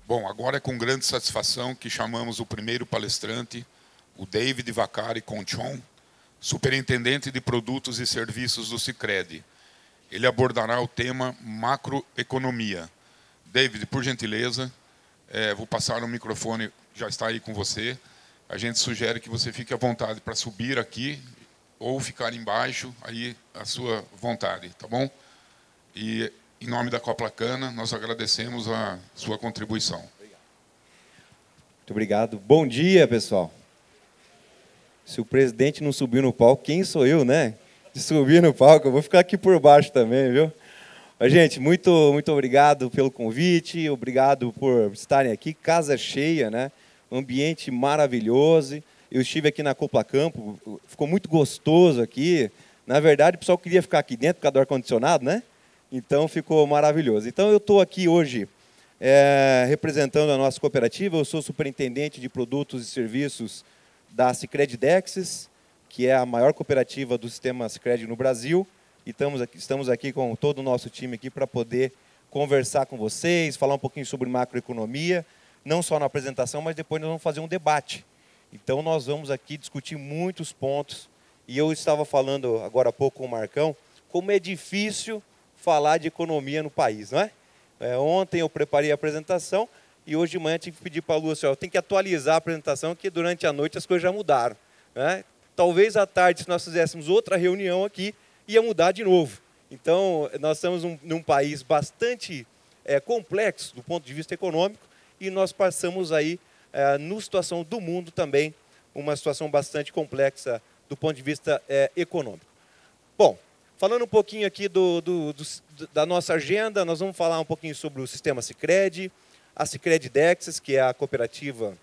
Bom, agora é com grande satisfação que chamamos o primeiro palestrante, o David Vacari Conchon, superintendente de produtos e serviços do Sicredi. Ele abordará o tema macroeconomia. David, por gentileza, vou passar o microfone, já está aí com você. A gente sugere que você fique à vontade para subir aqui ou ficar embaixo, aí a sua vontade, tá bom? E, em nome da Coplacana, nós agradecemos a sua contribuição. Muito obrigado. Bom dia, pessoal. Se o presidente não subiu no palco, quem sou eu, né? De subir no palco, eu vou ficar aqui por baixo também, viu? Mas, gente, muito obrigado pelo convite, obrigado por estarem aqui, casa cheia, né? Ambiente maravilhoso. Eu estive aqui na Coplacampo, ficou muito gostoso aqui. Na verdade, o pessoal queria ficar aqui dentro por causa do ar-condicionado, né? Então, ficou maravilhoso. Então, eu estou aqui hoje representando a nossa cooperativa. Eu sou superintendente de produtos e serviços da Sicredi Dexis, que é a maior cooperativa do sistema Sicredi no Brasil. E estamos aqui com todo o nosso time aqui para poder conversar com vocês, falar um pouquinho sobre macroeconomia, não só na apresentação, mas depois nós vamos fazer um debate. Então, nós vamos aqui discutir muitos pontos. E eu estava falando agora há pouco com o Marcão, como é difícil falar de economia no país, não é? Ontem eu preparei a apresentação e hoje de manhã tive que pedir para a Lúcia, tem que atualizar a apresentação, porque durante a noite as coisas já mudaram, né? Talvez à tarde, se nós fizéssemos outra reunião aqui, ia mudar de novo. Então, nós estamos num país bastante complexo do ponto de vista econômico e nós passamos aí, na situação do mundo também, uma situação bastante complexa do ponto de vista econômico. Bom, falando um pouquinho aqui da nossa agenda, nós vamos falar um pouquinho sobre o sistema Sicredi, a Sicredi Dexis, que é a cooperativa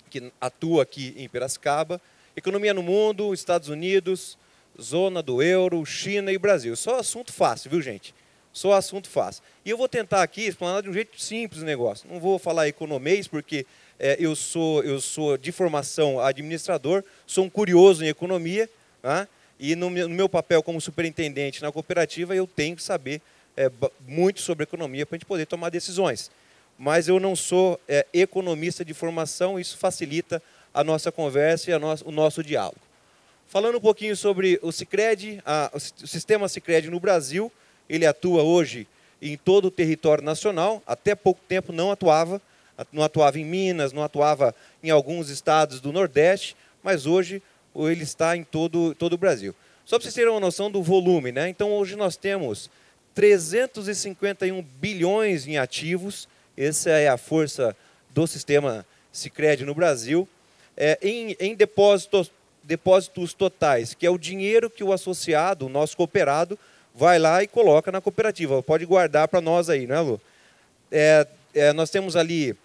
que atua aqui em Piracicaba, economia no mundo, Estados Unidos, zona do euro, China e Brasil. Só assunto fácil, viu, gente? Só assunto fácil. E eu vou tentar aqui explanar de um jeito simples o negócio. Não vou falar economês, porque eu sou de formação administrador, sou um curioso em economia, tá? E no meu papel como superintendente na cooperativa, eu tenho que saber muito sobre economia para a gente poder tomar decisões. Mas eu não sou economista de formação, isso facilita a nossa conversa e o nosso diálogo. Falando um pouquinho sobre o Sicredi, o sistema Sicredi no Brasil, ele atua hoje em todo o território nacional, até pouco tempo não atuava em Minas, não atuava em alguns estados do Nordeste, mas hoje ele está em todo o Brasil. Só para vocês terem uma noção do volume, né? Então, hoje nós temos 351 bilhões em ativos, essa é a força do sistema Sicredi no Brasil, em depósitos totais, que é o dinheiro que o associado, o nosso cooperado, vai lá e coloca na cooperativa. Pode guardar para nós aí, não é, Lu? Nós temos ali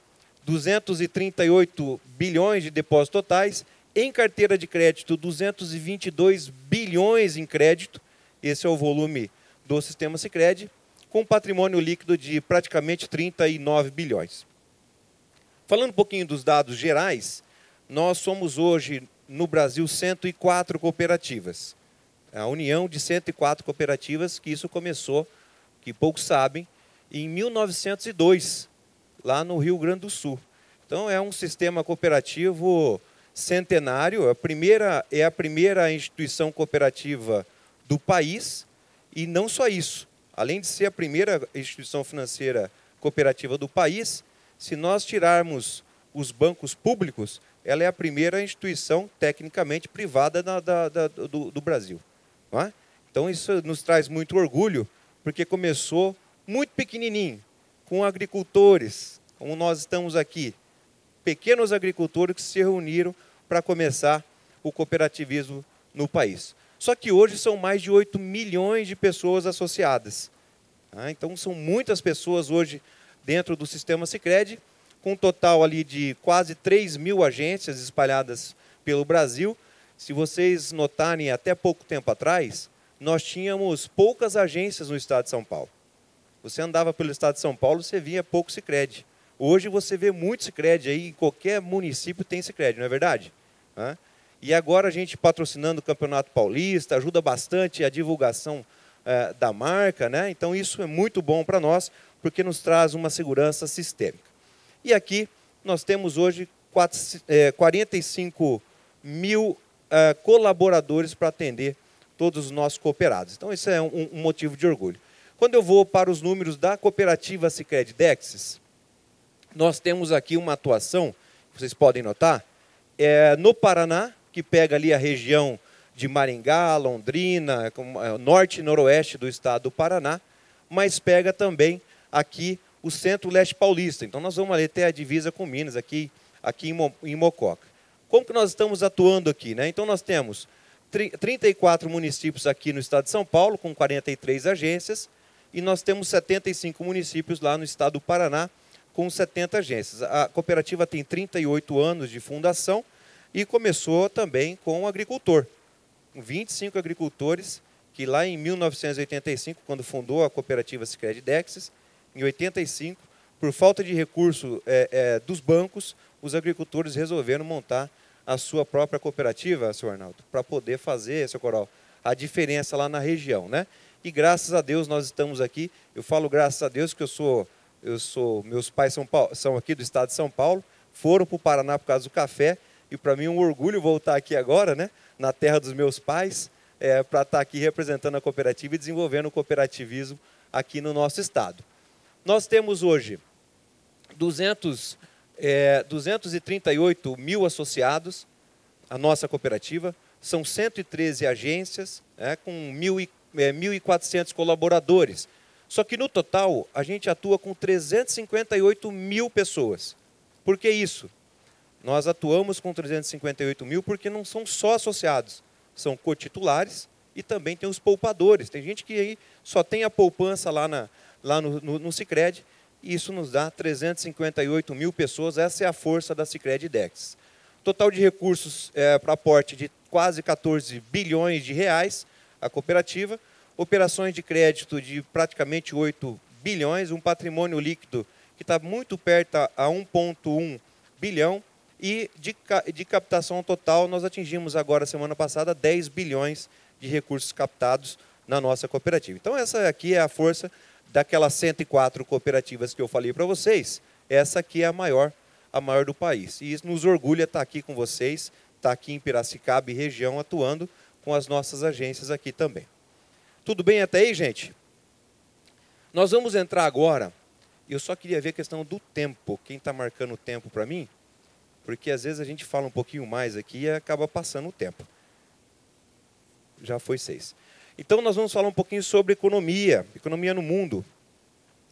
238 bilhões de depósitos totais, em carteira de crédito, 222 bilhões em crédito, esse é o volume do sistema Sicredi, com patrimônio líquido de praticamente 39 bilhões. Falando um pouquinho dos dados gerais, nós somos hoje, no Brasil, 104 cooperativas. A união de 104 cooperativas, que isso começou, que poucos sabem, em 1902, lá no Rio Grande do Sul. Então, é um sistema cooperativo centenário, é a primeira instituição cooperativa do país, e não só isso. Além de ser a primeira instituição financeira cooperativa do país, se nós tirarmos os bancos públicos, ela é a primeira instituição tecnicamente privada do Brasil. Não é? Então, isso nos traz muito orgulho, porque começou muito pequenininho, com agricultores, como nós estamos aqui, pequenos agricultores que se reuniram para começar o cooperativismo no país. Só que hoje são mais de 8 milhões de pessoas associadas. Então, são muitas pessoas hoje dentro do sistema Sicredi, com um total ali de quase 3 mil agências espalhadas pelo Brasil. Se vocês notarem, até pouco tempo atrás, nós tínhamos poucas agências no estado de São Paulo. Você andava pelo estado de São Paulo, você via pouco Sicredi. Hoje você vê muito Sicredi aí, em qualquer município tem Sicredi, não é verdade? E agora a gente patrocinando o Campeonato Paulista, ajuda bastante a divulgação da marca, né? Então isso é muito bom para nós, porque nos traz uma segurança sistêmica. E aqui nós temos hoje 45 mil colaboradores para atender todos os nossos cooperados. Então, isso é um motivo de orgulho. Quando eu vou para os números da cooperativa Sicredi Dexis, nós temos aqui uma atuação, vocês podem notar, no Paraná, que pega ali a região de Maringá, Londrina, norte e noroeste do estado do Paraná, mas pega também aqui o centro-leste paulista. Então, nós vamos ali até a divisa com Minas, aqui em Mococa. Como que nós estamos atuando aqui, né? Então, nós temos 34 municípios aqui no estado de São Paulo, com 43 agências, e nós temos 75 municípios lá no estado do Paraná, com 70 agências. A cooperativa tem 38 anos de fundação e começou também com o agricultor. 25 agricultores que lá em 1985, quando fundou a cooperativa Sicredi Dexis, em 85, por falta de recurso dos bancos, os agricultores resolveram montar a sua própria cooperativa, senhor Arnaldo, para poder fazer, seu Coral, a diferença lá na região, né? E graças a Deus nós estamos aqui. Eu falo graças a Deus que meus pais são aqui do estado de São Paulo, foram para o Paraná por causa do café, e para mim é um orgulho voltar aqui agora, né, na terra dos meus pais, para estar aqui representando a cooperativa e desenvolvendo o cooperativismo aqui no nosso estado. Nós temos hoje 238 mil associados, a nossa cooperativa, são 113 agências, com 1.400 colaboradores. Só que no total, a gente atua com 358 mil pessoas. Por que isso? Nós atuamos com 358 mil porque não são só associados, são cotitulares e também tem os poupadores. Tem gente que aí só tem a poupança lá no Sicredi, e isso nos dá 358 mil pessoas. Essa é a força da Sicredi Dexis. Total de recursos para aporte de quase 14 bilhões de reais, a cooperativa, operações de crédito de praticamente 8 bilhões, um patrimônio líquido que está muito perto a 1,1 bilhão, e de captação total nós atingimos agora, semana passada, 10 bilhões de recursos captados na nossa cooperativa. Então essa aqui é a força daquelas 104 cooperativas que eu falei para vocês. Essa aqui é a maior do país. E isso nos orgulha estar aqui com vocês, estar aqui em Piracicaba e região, atuando com as nossas agências aqui também. Tudo bem até aí, gente? Nós vamos entrar agora, eu só queria ver a questão do tempo. Quem está marcando o tempo para mim? Porque às vezes a gente fala um pouquinho mais aqui e acaba passando o tempo. Já foi 6. Então nós vamos falar um pouquinho sobre economia no mundo.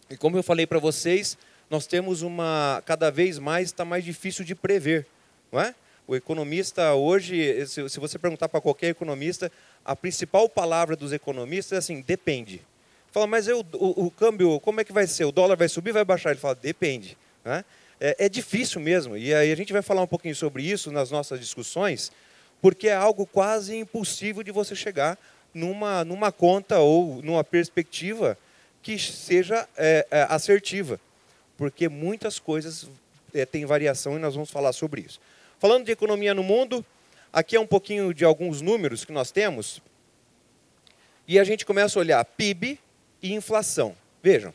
E como eu falei para vocês, nós temos cada vez mais está mais difícil de prever, não é? O economista hoje, se você perguntar para qualquer economista, a principal palavra dos economistas é assim: depende. Fala, mas o câmbio, como é que vai ser? O dólar vai subir, vai baixar? Ele fala, depende, né? É difícil mesmo, e aí a gente vai falar um pouquinho sobre isso nas nossas discussões, porque é algo quase impossível de você chegar numa conta ou numa perspectiva que seja assertiva, porque muitas coisas têm variação e nós vamos falar sobre isso. Falando de economia no mundo, aqui é um pouquinho de alguns números que nós temos, e a gente começa a olhar PIB e inflação. Vejam,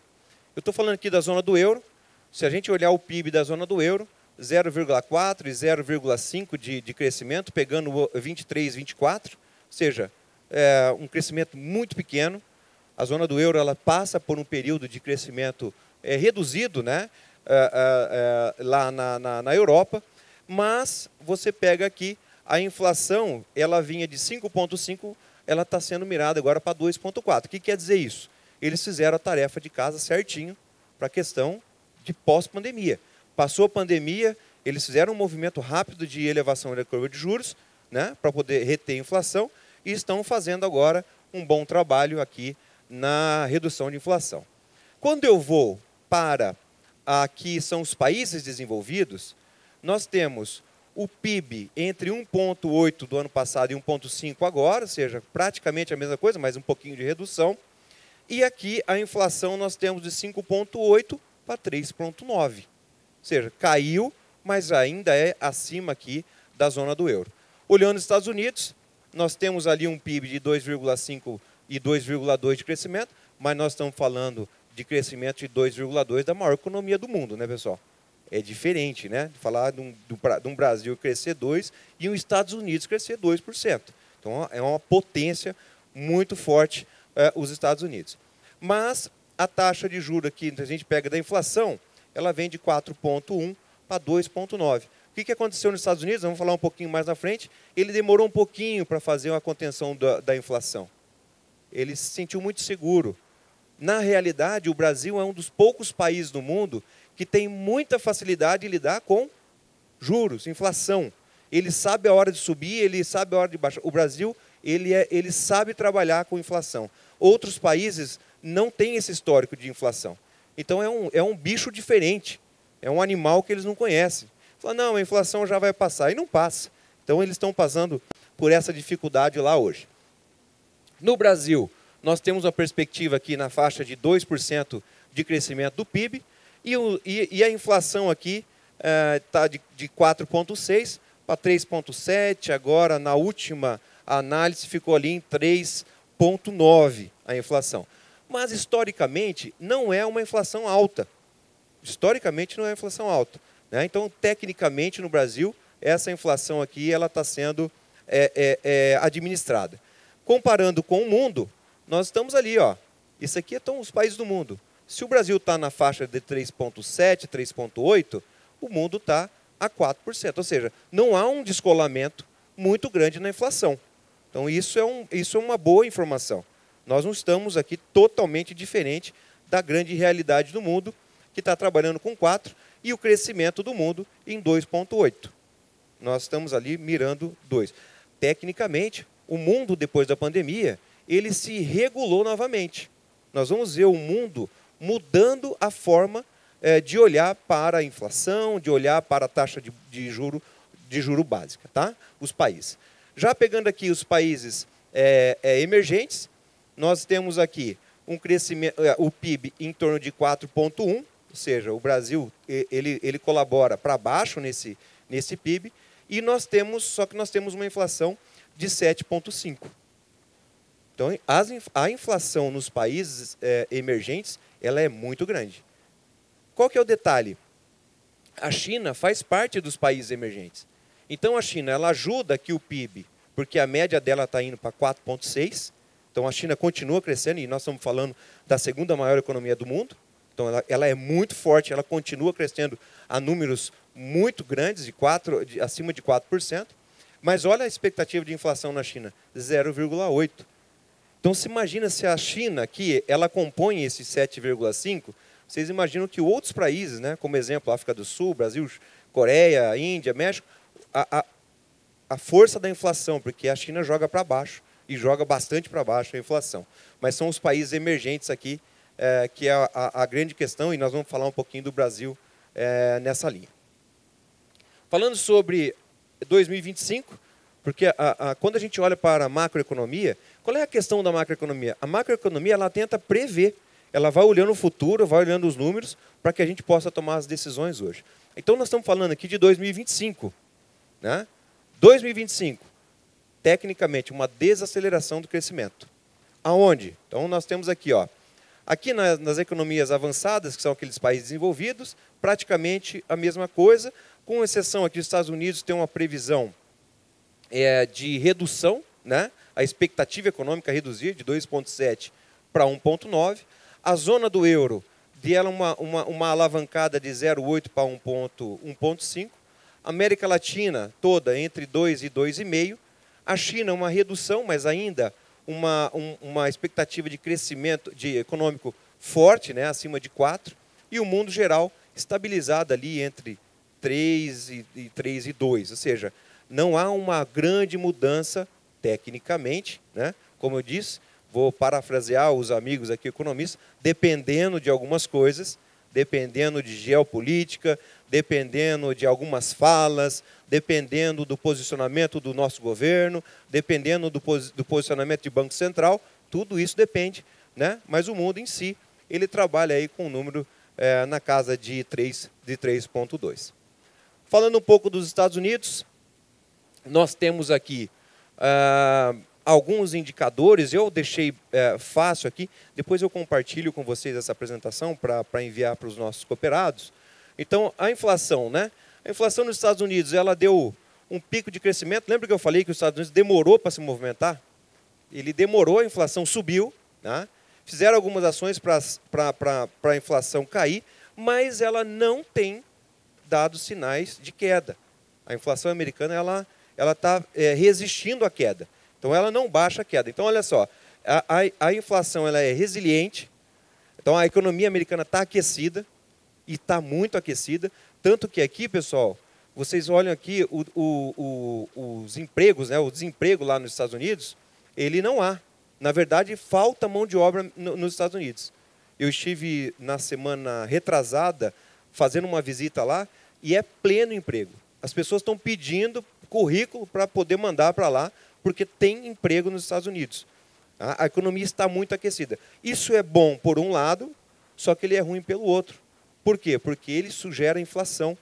eu estou falando aqui da zona do euro. Se a gente olhar o PIB da zona do euro, 0,4 e 0,5 de crescimento, pegando 23, 24, ou seja, um crescimento muito pequeno. A zona do euro ela passa por um período de crescimento reduzido, né, lá na Europa, mas você pega aqui, a inflação, ela vinha de 5,5, ela está sendo mirada agora para 2,4. O que quer dizer isso? Eles fizeram a tarefa de casa certinho para a questão de pós-pandemia. Passou a pandemia, eles fizeram um movimento rápido de elevação da curva de juros, né, para poder reter a inflação, e estão fazendo agora um bom trabalho aqui na redução de inflação. Quando eu vou para aqui são os países desenvolvidos, nós temos o PIB entre 1,8 do ano passado e 1,5 agora, ou seja, praticamente a mesma coisa, mas um pouquinho de redução. E aqui a inflação nós temos de 5,8 para 3,9. Ou seja, caiu, mas ainda é acima aqui da zona do euro. Olhando os Estados Unidos, nós temos ali um PIB de 2,5 e 2,2 de crescimento, mas nós estamos falando de crescimento de 2,2 da maior economia do mundo, né, pessoal? É diferente, né? Falar de um Brasil crescer 2% e os Estados Unidos crescer 2%. Então, é uma potência muito forte os Estados Unidos. Mas a taxa de juros aqui, a gente pega da inflação, ela vem de 4,1 para 2,9. O que aconteceu nos Estados Unidos? Vamos falar um pouquinho mais na frente. Ele demorou um pouquinho para fazer uma contenção da inflação. Ele se sentiu muito seguro. Na realidade, o Brasil é um dos poucos países do mundo que tem muita facilidade de lidar com juros, inflação. Ele sabe a hora de subir, ele sabe a hora de baixar. O Brasil, ele sabe trabalhar com inflação. Outros países não têm esse histórico de inflação. Então, é um bicho diferente. É um animal que eles não conhecem. Fala, não, a inflação já vai passar. E não passa. Então, eles estão passando por essa dificuldade lá hoje. No Brasil, nós temos uma perspectiva aqui na faixa de 2% de crescimento do PIB. E a inflação aqui está de 4,6% para 3,7%. Agora, na última análise, ficou ali em 3,9% a inflação. Mas, historicamente, não é uma inflação alta. Historicamente, não é uma inflação alta. Né? Então, tecnicamente, no Brasil, essa inflação aqui ela está sendo administrada. Comparando com o mundo, nós estamos ali. Ó. Isso aqui estão os países do mundo. Se o Brasil está na faixa de 3,7%, 3,8%, o mundo está a 4%. Ou seja, não há um descolamento muito grande na inflação. Então, isso é uma boa informação. Nós não estamos aqui totalmente diferente da grande realidade do mundo, que está trabalhando com 4%, e o crescimento do mundo em 2,8%. Nós estamos ali mirando 2%. Tecnicamente, o mundo, depois da pandemia, ele se regulou novamente. Nós vamos ver o mundo mudando a forma de olhar para a inflação, de olhar para a taxa de juro básica, tá? Os países. Já pegando aqui os países emergentes, nós temos aqui um crescimento, o PIB em torno de 4,1%, ou seja, o Brasil ele colabora para baixo nesse PIB, e só que nós temos uma inflação de 7,5%. Então, a inflação nos países emergentes ela é muito grande. Qual que é o detalhe? A China faz parte dos países emergentes. Então, a China ela ajuda aqui o PIB, porque a média dela está indo para 4,6%. Então, a China continua crescendo, e nós estamos falando da segunda maior economia do mundo. Então, ela é muito forte, ela continua crescendo a números muito grandes, acima de 4%. Mas olha a expectativa de inflação na China, 0,8%. Então, se imagina se a China, que ela compõe esse 7,5%, vocês imaginam que outros países, né, como exemplo, África do Sul, Brasil, Coreia, Índia, México, a força da inflação, porque a China joga para baixo, e joga bastante para baixo a inflação. Mas são os países emergentes aqui, que é a grande questão, e nós vamos falar um pouquinho do Brasil nessa linha. Falando sobre 2025, porque quando a gente olha para a macroeconomia, qual é a questão da macroeconomia? A macroeconomia ela tenta prever, ela vai olhando o futuro, vai olhando os números, para que a gente possa tomar as decisões hoje. Então, nós estamos falando aqui de 2025. Né? 2025, tecnicamente, uma desaceleração do crescimento. Aonde? Então, nós temos aqui, ó, aqui nas economias avançadas, que são aqueles países desenvolvidos, praticamente a mesma coisa, com exceção aqui dos Estados Unidos, tem uma previsão de redução, né? A expectativa econômica reduzir de 2,7 para 1,9. A zona do euro dela uma alavancada de 0,8 para 1,5. América Latina toda entre 2 e 2,5. A China uma redução, mas ainda uma expectativa de crescimento econômico forte, né? Acima de 4. E o mundo geral estabilizado ali entre 3 e 2. Ou seja, não há uma grande mudança tecnicamente, né? Como eu disse, vou parafrasear os amigos aqui economistas, dependendo de algumas coisas, dependendo de geopolítica, dependendo de algumas falas, dependendo do posicionamento do nosso governo, dependendo do posicionamento do Banco Central, tudo isso depende, né? Mas o mundo em si, ele trabalha aí com um número na casa de 3,2. Falando um pouco dos Estados Unidos, nós temos aqui alguns indicadores, eu deixei fácil aqui, depois eu compartilho com vocês essa apresentação para enviar para os nossos cooperados. Então, a inflação, né? A inflação nos Estados Unidos, ela deu um pico de crescimento. Lembra que eu falei que os Estados Unidos demorou para se movimentar? Ele demorou, a inflação subiu, né? Fizeram algumas ações para a inflação cair, mas ela não tem dado sinais de queda. A inflação americana ela está resistindo à queda. Então, ela não baixa a queda. Então, olha só, a inflação ela é resiliente. Então, a economia americana está aquecida, e está muito aquecida. Tanto que aqui, pessoal, vocês olham aqui os empregos, né, o desemprego lá nos Estados Unidos, ele não há. Na verdade, falta mão de obra nos Estados Unidos. Eu estive na semana retrasada fazendo uma visita lá e é pleno emprego. As pessoas estão pedindo currículo para poder mandar para lá, porque tem emprego nos Estados Unidos. A economia está muito aquecida. Isso é bom por um lado, só que ele é ruim pelo outro. Por quê? Porque ele sugera inflação.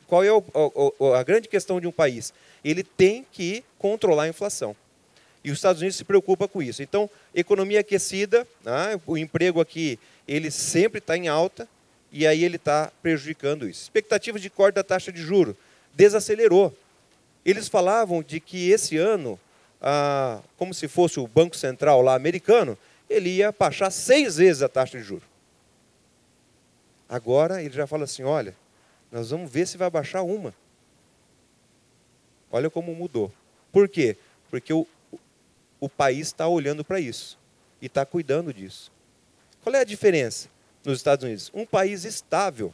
Qual é a grande questão de um país? Ele tem que controlar a inflação. E os Estados Unidos se preocupa com isso. Então, economia aquecida, o emprego aqui, ele sempre está em alta, e aí ele está prejudicando isso. Expectativas de corte da taxa de juros desacelerou. Eles falavam de que esse ano, como se fosse o Banco Central lá americano, ele ia baixar 6 vezes a taxa de juros. Agora ele já fala assim, olha, nós vamos ver se vai baixar uma. Olha como mudou. Por quê? Porque o país está olhando para isso e está cuidando disso. Qual é a diferença nos Estados Unidos? Um país estável.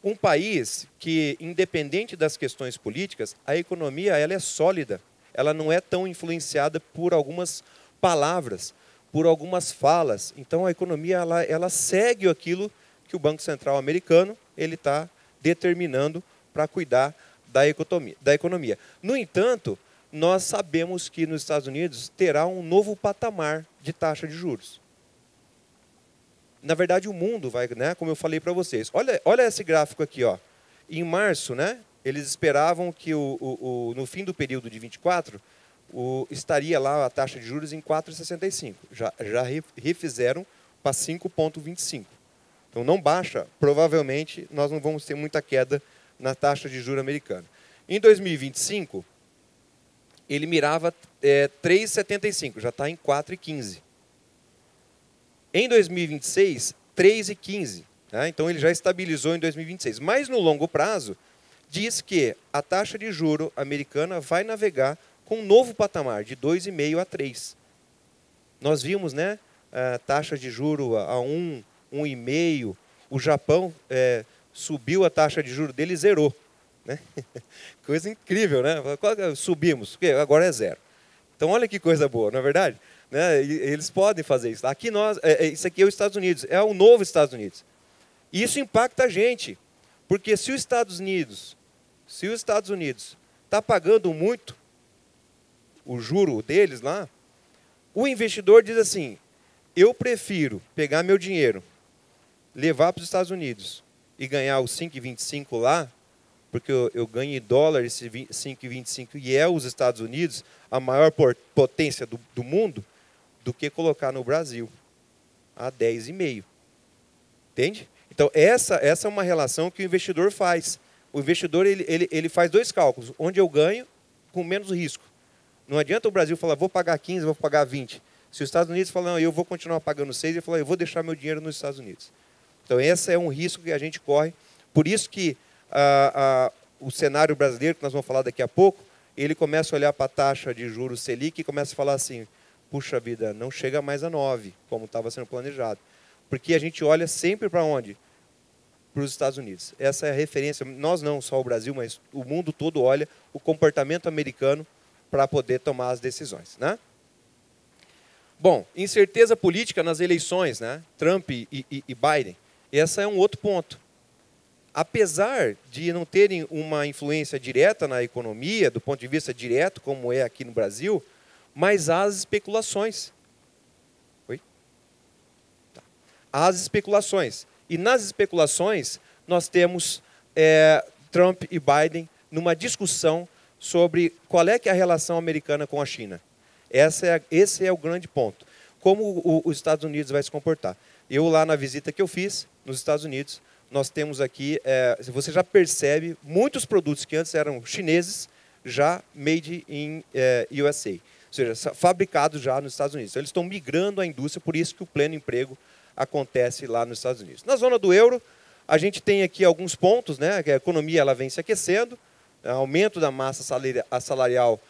Um país que, independente das questões políticas, a economia ela é sólida. Ela não é tão influenciada por algumas palavras, por algumas falas. Então, a economia ela segue aquilo que o Banco Central americano está determinando para cuidar da economia. No entanto, nós sabemos que nos Estados Unidos terá um novo patamar de taxa de juros. Na verdade, o mundo vai, né, como eu falei para vocês. Olha esse gráfico aqui. Ó. Em março, né, eles esperavam que no fim do período de 24, estaria lá a taxa de juros em 4,65. Já refizeram para 5,25. Então, não baixa. Provavelmente, nós não vamos ter muita queda na taxa de juros americana. Em 2025, ele mirava 3,75. Já está em 4,15. Em 2026, 3,15. Tá? Então, ele já estabilizou em 2026. Mas, no longo prazo, diz que a taxa de juro americana vai navegar com um novo patamar, de 2,5 a 3. Nós vimos, né, a taxa de juro a 1, 1,5. O Japão subiu a taxa de juro dele e zerou. Né? Coisa incrível, né? Subimos, agora é 0. Então, olha que coisa boa, não é verdade? Né? Eles podem fazer isso. Aqui isso aqui é os Estados Unidos, é o novo Estados Unidos. E isso impacta a gente, porque se os Estados Unidos está pagando muito o juro deles lá, o investidor diz assim, eu prefiro pegar meu dinheiro, levar para os Estados Unidos e ganhar os 5,25 lá, porque eu ganho em dólar esse 5,25 e é os Estados Unidos a maior potência do mundo, do que colocar no Brasil a 10,5. Entende? Então, essa é uma relação que o investidor faz. O investidor ele faz 2 cálculos, onde eu ganho com menos risco. Não adianta o Brasil falar, vou pagar 15, vou pagar 20. Se os Estados Unidos falar, não, eu vou continuar pagando 6, ele fala, eu vou deixar meu dinheiro nos Estados Unidos. Então, esse é um risco que a gente corre. Por isso que o cenário brasileiro, que nós vamos falar daqui a pouco, ele começa a olhar para a taxa de juros Selic e começa a falar assim, puxa vida, não chega mais a 9, como estava sendo planejado. Porque a gente olha sempre para onde? Para os Estados Unidos. Essa é a referência. Nós não, só o Brasil, mas o mundo todo olha o comportamento americano para poder tomar as decisões. Né? Bom, incerteza política nas eleições, né? Trump e Biden. Esse é um outro ponto. Apesar de não terem uma influência direta na economia, do ponto de vista direto, como é aqui no Brasil, mas há as especulações. Oi? Tá. Há as especulações. E nas especulações, nós temos Trump e Biden numa discussão sobre qual é que é a relação americana com a China. Esse é o grande ponto. como os Estados Unidos vai se comportar. Eu, lá na visita que eu fiz nos Estados Unidos, nós temos aqui, você já percebe, muitos produtos que antes eram chineses, já made in USA, ou seja, fabricados já nos Estados Unidos. Então, eles estão migrando a indústria, por isso que o pleno emprego acontece lá nos Estados Unidos. Na zona do euro, a gente tem aqui alguns pontos, né, que a economia ela vem se aquecendo, aumento da massa salarial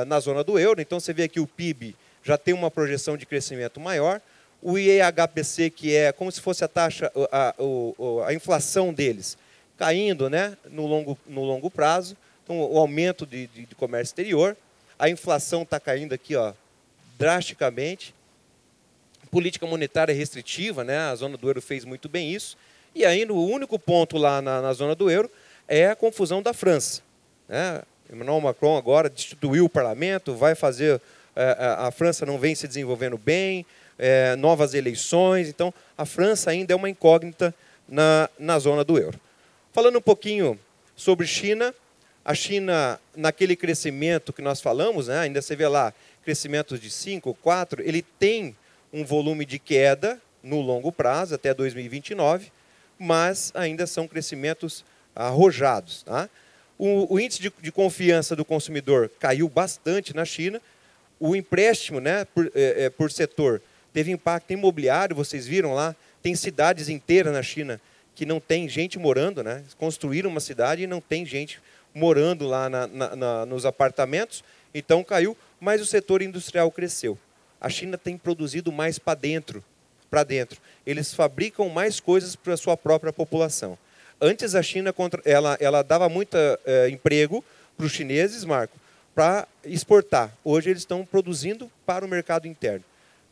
na zona do euro. Então, você vê aqui o PIB já tem uma projeção de crescimento maior. O IEHPC, que é como se fosse a taxa, a inflação deles, caindo, né, no longo prazo. Então, o aumento de comércio exterior. A inflação está caindo aqui, ó, drasticamente. Política monetária restritiva, né, a zona do euro fez muito bem isso. E aí, o único ponto lá na zona do euro é a confusão da França, né? Emmanuel Macron agora destituiu o parlamento, vai fazer... a França não vem se desenvolvendo bem, novas eleições, então a França ainda é uma incógnita na zona do euro. Falando um pouquinho sobre China, a China, naquele crescimento que nós falamos, né, ainda você vê lá, crescimento de 5, 4, ele tem um volume de queda no longo prazo, até 2029, mas ainda são crescimentos arrojados. Tá? O índice de confiança do consumidor caiu bastante na China. O empréstimo, né, por setor teve impacto imobiliário, vocês viram lá, tem cidades inteiras na China que não tem gente morando, né? Construíram uma cidade e não tem gente morando lá nos apartamentos, então caiu, mas o setor industrial cresceu. A China tem produzido mais para dentro. Eles fabricam mais coisas para a sua própria população. Antes a China ela dava muito emprego para os chineses, Marco, para exportar. Hoje eles estão produzindo para o mercado interno,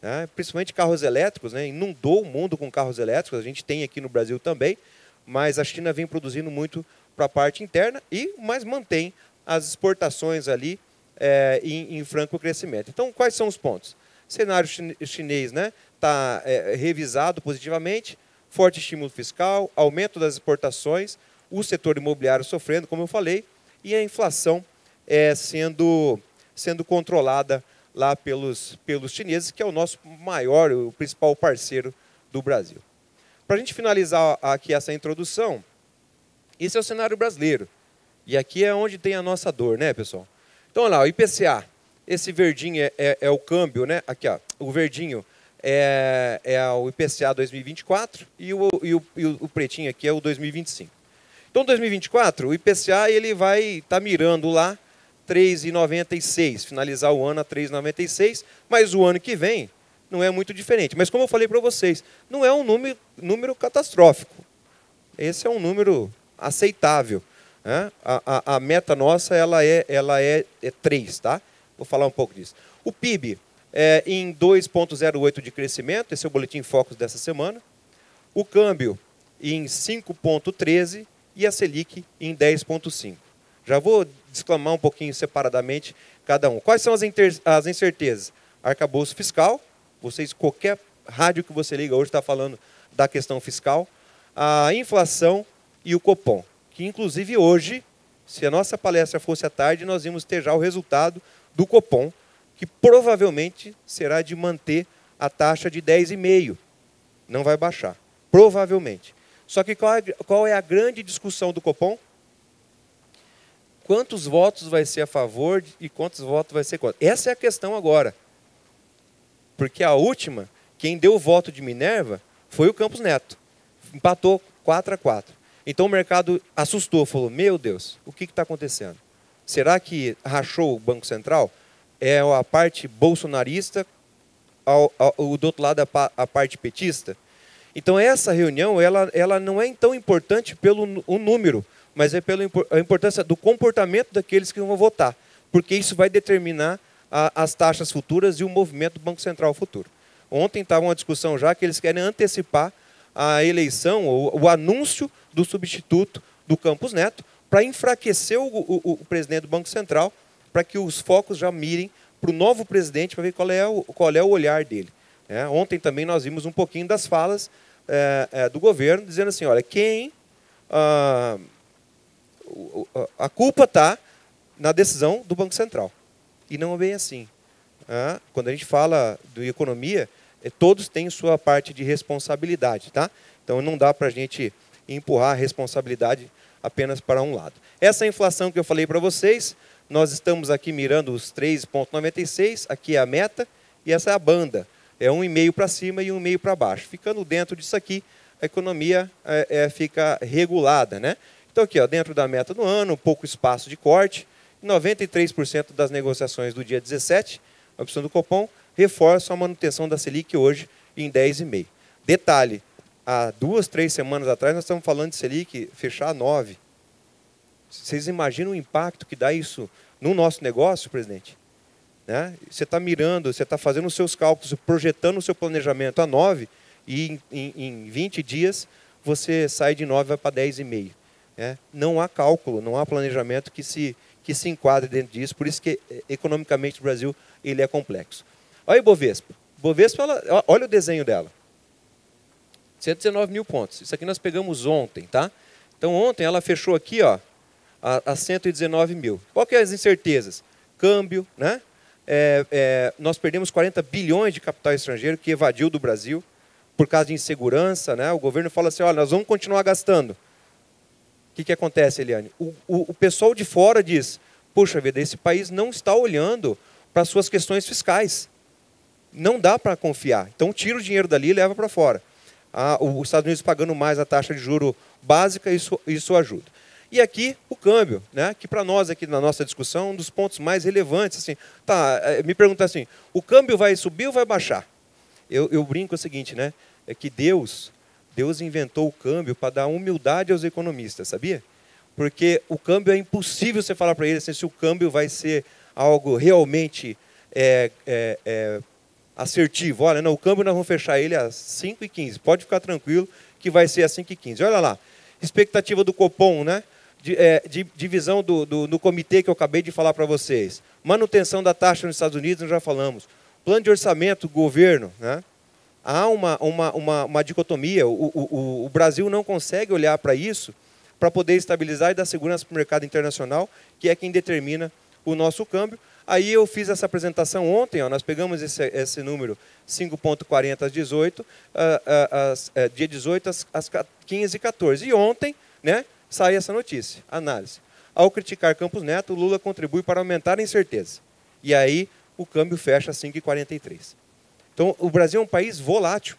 né? Principalmente carros elétricos, né? Inundou o mundo com carros elétricos, a gente tem aqui no Brasil também, mas a China vem produzindo muito para a parte interna, mas mantém as exportações ali em franco crescimento. Então, quais são os pontos? Cenário chinês, né, está revisado positivamente, forte estímulo fiscal, aumento das exportações, o setor imobiliário sofrendo, como eu falei, e a inflação sendo controlada lá pelos chineses, que é o nosso maior, o principal parceiro do Brasil. Para a gente finalizar aqui essa introdução, esse é o cenário brasileiro. E aqui é onde tem a nossa dor, né, pessoal? Então, olha lá, o IPCA, esse verdinho é o câmbio, né? Aqui, ó, o verdinho é o IPCA 2024 e o pretinho aqui é o 2025. Então, 2024, o IPCA ele vai estar mirando lá 3,96, finalizar o ano a 3,96, mas o ano que vem não é muito diferente. Mas, como eu falei para vocês, não é um número catastrófico. Esse é um número aceitável, né? A meta nossa ela é 3, tá? Vou falar um pouco disso. O PIB em 2,08 de crescimento, esse é o boletim Focus dessa semana. O câmbio em 5,13 e a Selic em 10,5. Já vou exclamar um pouquinho separadamente cada um. Quais são as incertezas? Arcabouço fiscal, qualquer rádio que você liga hoje está falando da questão fiscal, a inflação e o Copom, que inclusive hoje, se a nossa palestra fosse à tarde, nós íamos ter já o resultado do Copom, que provavelmente será de manter a taxa de 10,5%. Não vai baixar, provavelmente. Só que qual é a grande discussão do Copom? Quantos votos vai ser a favor e quantos votos vai ser contra? Essa é a questão agora. Porque a última, quem deu o voto de Minerva foi o Campos Neto. Empatou 4-4. Então o mercado assustou, falou, meu Deus, o que está acontecendo? Será que rachou o Banco Central? É a parte bolsonarista, do outro lado a parte petista? Então essa reunião ela não é tão importante pelo número, mas é pela importância do comportamento daqueles que vão votar, porque isso vai determinar as taxas futuras e o movimento do Banco Central futuro. Ontem estava uma discussão já que eles querem antecipar a eleição, ou o anúncio do substituto do Campos Neto, para enfraquecer o presidente do Banco Central, para que os focos já mirem para o novo presidente, para ver qual é o olhar dele. Ontem também nós vimos um pouquinho das falas do governo, dizendo assim, olha, a culpa está na decisão do Banco Central. E não é bem assim. Quando a gente fala de economia, todos têm sua parte de responsabilidade, tá? Então não dá para a gente empurrar a responsabilidade apenas para um lado. Essa inflação que eu falei para vocês, nós estamos aqui mirando os 3,96, aqui é a meta, e essa é a banda. É 1,5 para cima e 1,5 para baixo. Ficando dentro disso aqui, a economia fica regulada, né? Então aqui, ó, dentro da meta do ano, pouco espaço de corte, 93% das negociações do dia 17, a opção do Copom, reforçam a manutenção da Selic hoje em 10,5. Detalhe, há 2, 3 semanas atrás nós estamos falando de Selic fechar a 9. Vocês imaginam o impacto que dá isso no nosso negócio, presidente? Né? Você está mirando, você está fazendo os seus cálculos, projetando o seu planejamento a 9, e em 20 dias você sai de 9 e vai para 10,5. Né? Não há cálculo, não há planejamento que se enquadre dentro disso, por isso que economicamente o Brasil ele é complexo. Olha a Ibovespa. Ibovespa, olha o desenho dela. 119 mil pontos. Isso aqui nós pegamos ontem, tá? Então ontem ela fechou aqui, ó, a 119 mil. Qual que é as incertezas? Câmbio, né? Nós perdemos 40 bilhões de capital estrangeiro que evadiu do Brasil por causa de insegurança, né? O governo fala assim, olha, nós vamos continuar gastando. O que acontece, Eliane? O pessoal de fora diz, puxa vida, esse país não está olhando para as suas questões fiscais. Não dá para confiar. Então tira o dinheiro dali e leva para fora. Os Estados Unidos pagando mais a taxa de juro básica, isso ajuda. E aqui o câmbio, né? Que para nós aqui na nossa discussão é um dos pontos mais relevantes. Assim, tá, me pergunta assim, o câmbio vai subir ou vai baixar? Eu brinco o seguinte, né? É que Deus inventou o câmbio para dar humildade aos economistas, sabia? Porque o câmbio é impossível você falar para ele assim, se o câmbio vai ser algo realmente assertivo. Olha, não, o câmbio nós vamos fechar ele às 5h15. Pode ficar tranquilo que vai ser às 5h15. Olha lá, expectativa do Copom, né? Divisão do comitê que eu acabei de falar para vocês. Manutenção da taxa nos Estados Unidos, nós já falamos. Plano de orçamento, governo, né? Há uma dicotomia. O Brasil não consegue olhar para isso para poder estabilizar e dar segurança para o mercado internacional, que é quem determina o nosso câmbio. Aí eu fiz essa apresentação ontem, ó, nós pegamos esse número 5,40 às 18, dia 18 às 15h14. E ontem, né, sai essa notícia, análise. Ao criticar Campos Neto, Lula contribui para aumentar a incerteza. E aí o câmbio fecha às 5h43. Então, o Brasil é um país volátil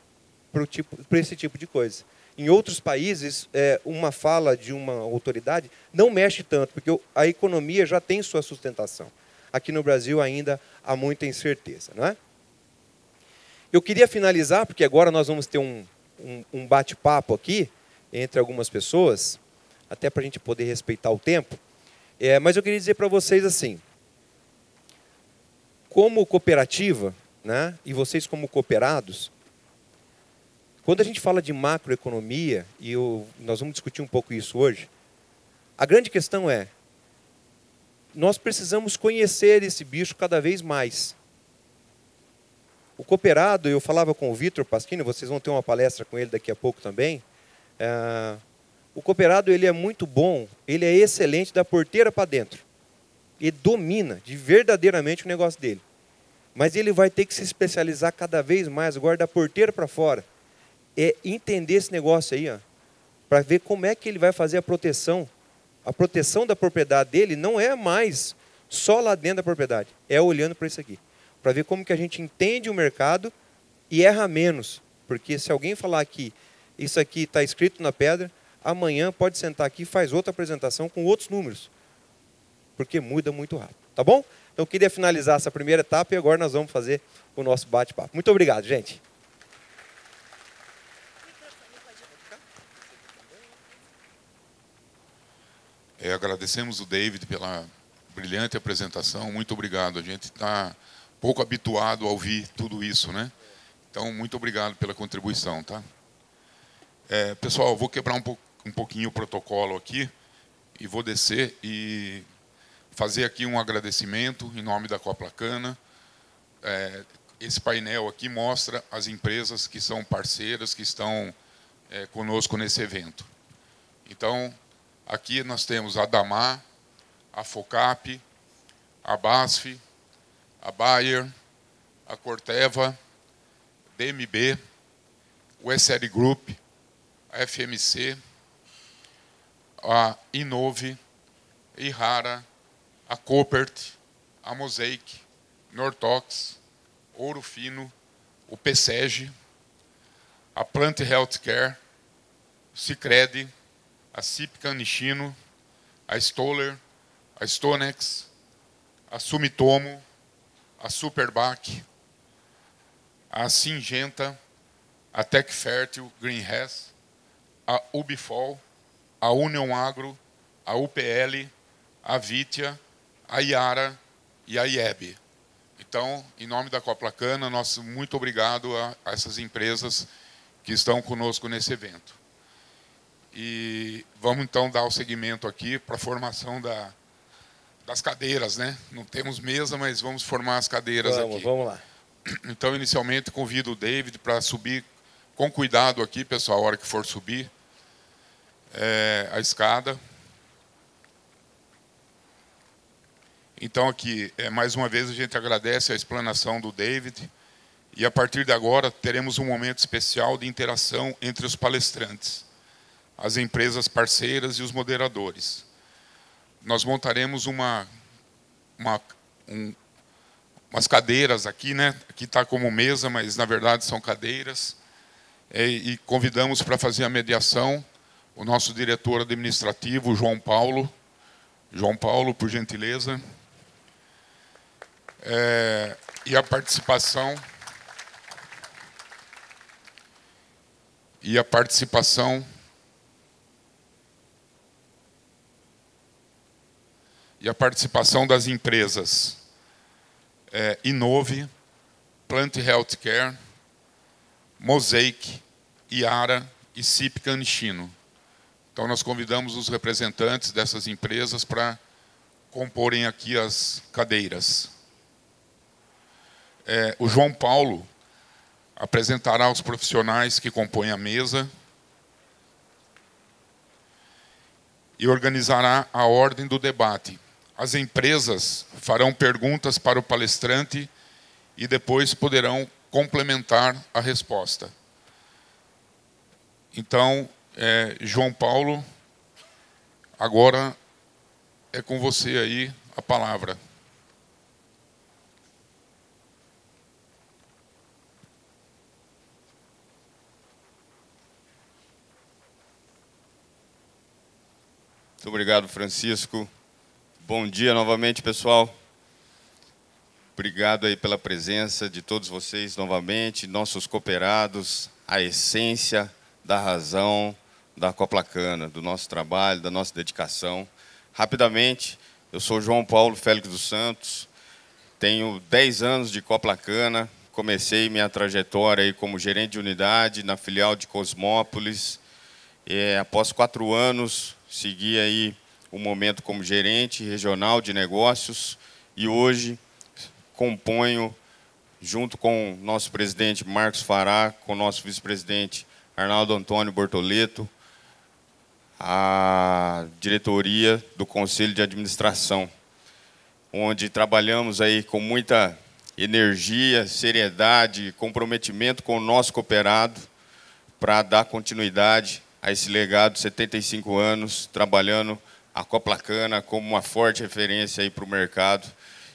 para esse tipo de coisa. Em outros países, uma fala de uma autoridade não mexe tanto, porque a economia já tem sua sustentação. Aqui no Brasil ainda há muita incerteza, não é? Eu queria finalizar, porque agora nós vamos ter um bate-papo aqui entre algumas pessoas, até para a gente poder respeitar o tempo, mas eu queria dizer para vocês assim, como cooperativa, né, e vocês como cooperados, quando a gente fala de macroeconomia, e nós vamos discutir um pouco isso hoje, a grande questão é, nós precisamos conhecer esse bicho cada vez mais. O cooperado, eu falava com o Vitor Pasquini, vocês vão ter uma palestra com ele daqui a pouco também, o cooperado ele é muito bom, ele é excelente da porteira para dentro. Ele domina verdadeiramente o negócio dele. Mas ele vai ter que se especializar cada vez mais, agora da porteira para fora. É entender esse negócio aí, para ver como é que ele vai fazer a proteção. A proteção da propriedade dele não é mais só lá dentro da propriedade, é olhando para isso aqui. Para ver como que a gente entende o mercado e erra menos. Porque se alguém falar que isso aqui está escrito na pedra, amanhã pode sentar aqui e faz outra apresentação com outros números. Porque muda muito rápido. Tá bom? Então eu queria finalizar essa primeira etapa e agora nós vamos fazer o nosso bate-papo. Muito obrigado, gente. Agradecemos o David pela brilhante apresentação. Muito obrigado. A gente está pouco habituado a ouvir tudo isso, né? Então, muito obrigado pela contribuição, tá? Pessoal, eu vou quebrar um pouquinho o protocolo aqui e vou descer e fazer aqui um agradecimento em nome da Coaplacana. Esse painel aqui mostra as empresas que são parceiras, que estão conosco nesse evento. Então, aqui nós temos a Damar, a Focap, a BASF, a Bayer, a Corteva, DMB, o SL Group, a FMC, a Inove, Ihara, a Copert, a Mosaic, Nortox, Ouro Fino, o PSEG, a Plant Healthcare, o Sicredi, a Cipca Nishino, a Stoller, a Stonex, a Sumitomo, a Superbac, a Syngenta, a Tecfertil Greenhouse, a Ubifol, a Union Agro, a UPL, a Vitia, a Iara e a IEB. Então, em nome da Coplacana, nosso muito obrigado a essas empresas que estão conosco nesse evento. E vamos, então, dar o seguimento aqui para a formação das cadeiras, né? Não temos mesa, mas vamos formar as cadeiras aqui. Vamos lá. Então, inicialmente, convido o David para subir com cuidado aqui, pessoal, a hora que for subir a escada. Então, aqui, mais uma vez, a gente agradece a explanação do David. E, a partir de agora, teremos um momento especial de interação entre os palestrantes, as empresas parceiras e os moderadores. Nós montaremos umas cadeiras aqui, né? Aqui está como mesa, mas, na verdade, são cadeiras. E convidamos para fazer a mediação o nosso diretor administrativo, João Paulo. João Paulo, por gentileza. E a participação das empresas Inove, Plant Healthcare, Mosaic, Iara e Cipca Nishino. Então, nós convidamos os representantes dessas empresas para comporem aqui as cadeiras. O João Paulo apresentará os profissionais que compõem a mesa e organizará a ordem do debate. As empresas farão perguntas para o palestrante e depois poderão complementar a resposta. Então, João Paulo, agora é com você aí a palavra. Muito obrigado, Francisco. Bom dia novamente, pessoal. Obrigado aí pela presença de todos vocês novamente, nossos cooperados, a essência da razão da Coplacana, do nosso trabalho, da nossa dedicação. Rapidamente, eu sou João Paulo Félix dos Santos, tenho 10 anos de Coplacana, comecei minha trajetória aí como gerente de unidade na filial de Cosmópolis. Após 4 anos, segui aí um momento como gerente regional de negócios e hoje componho, junto com o nosso presidente Marcos Fará, com o nosso vice-presidente Arnaldo Antônio Bortoleto, a diretoria do Conselho de Administração, onde trabalhamos aí com muita energia, seriedade, comprometimento com o nosso cooperado para dar continuidade a esse legado de 75 anos, trabalhando a Coplacana como uma forte referência aí para o mercado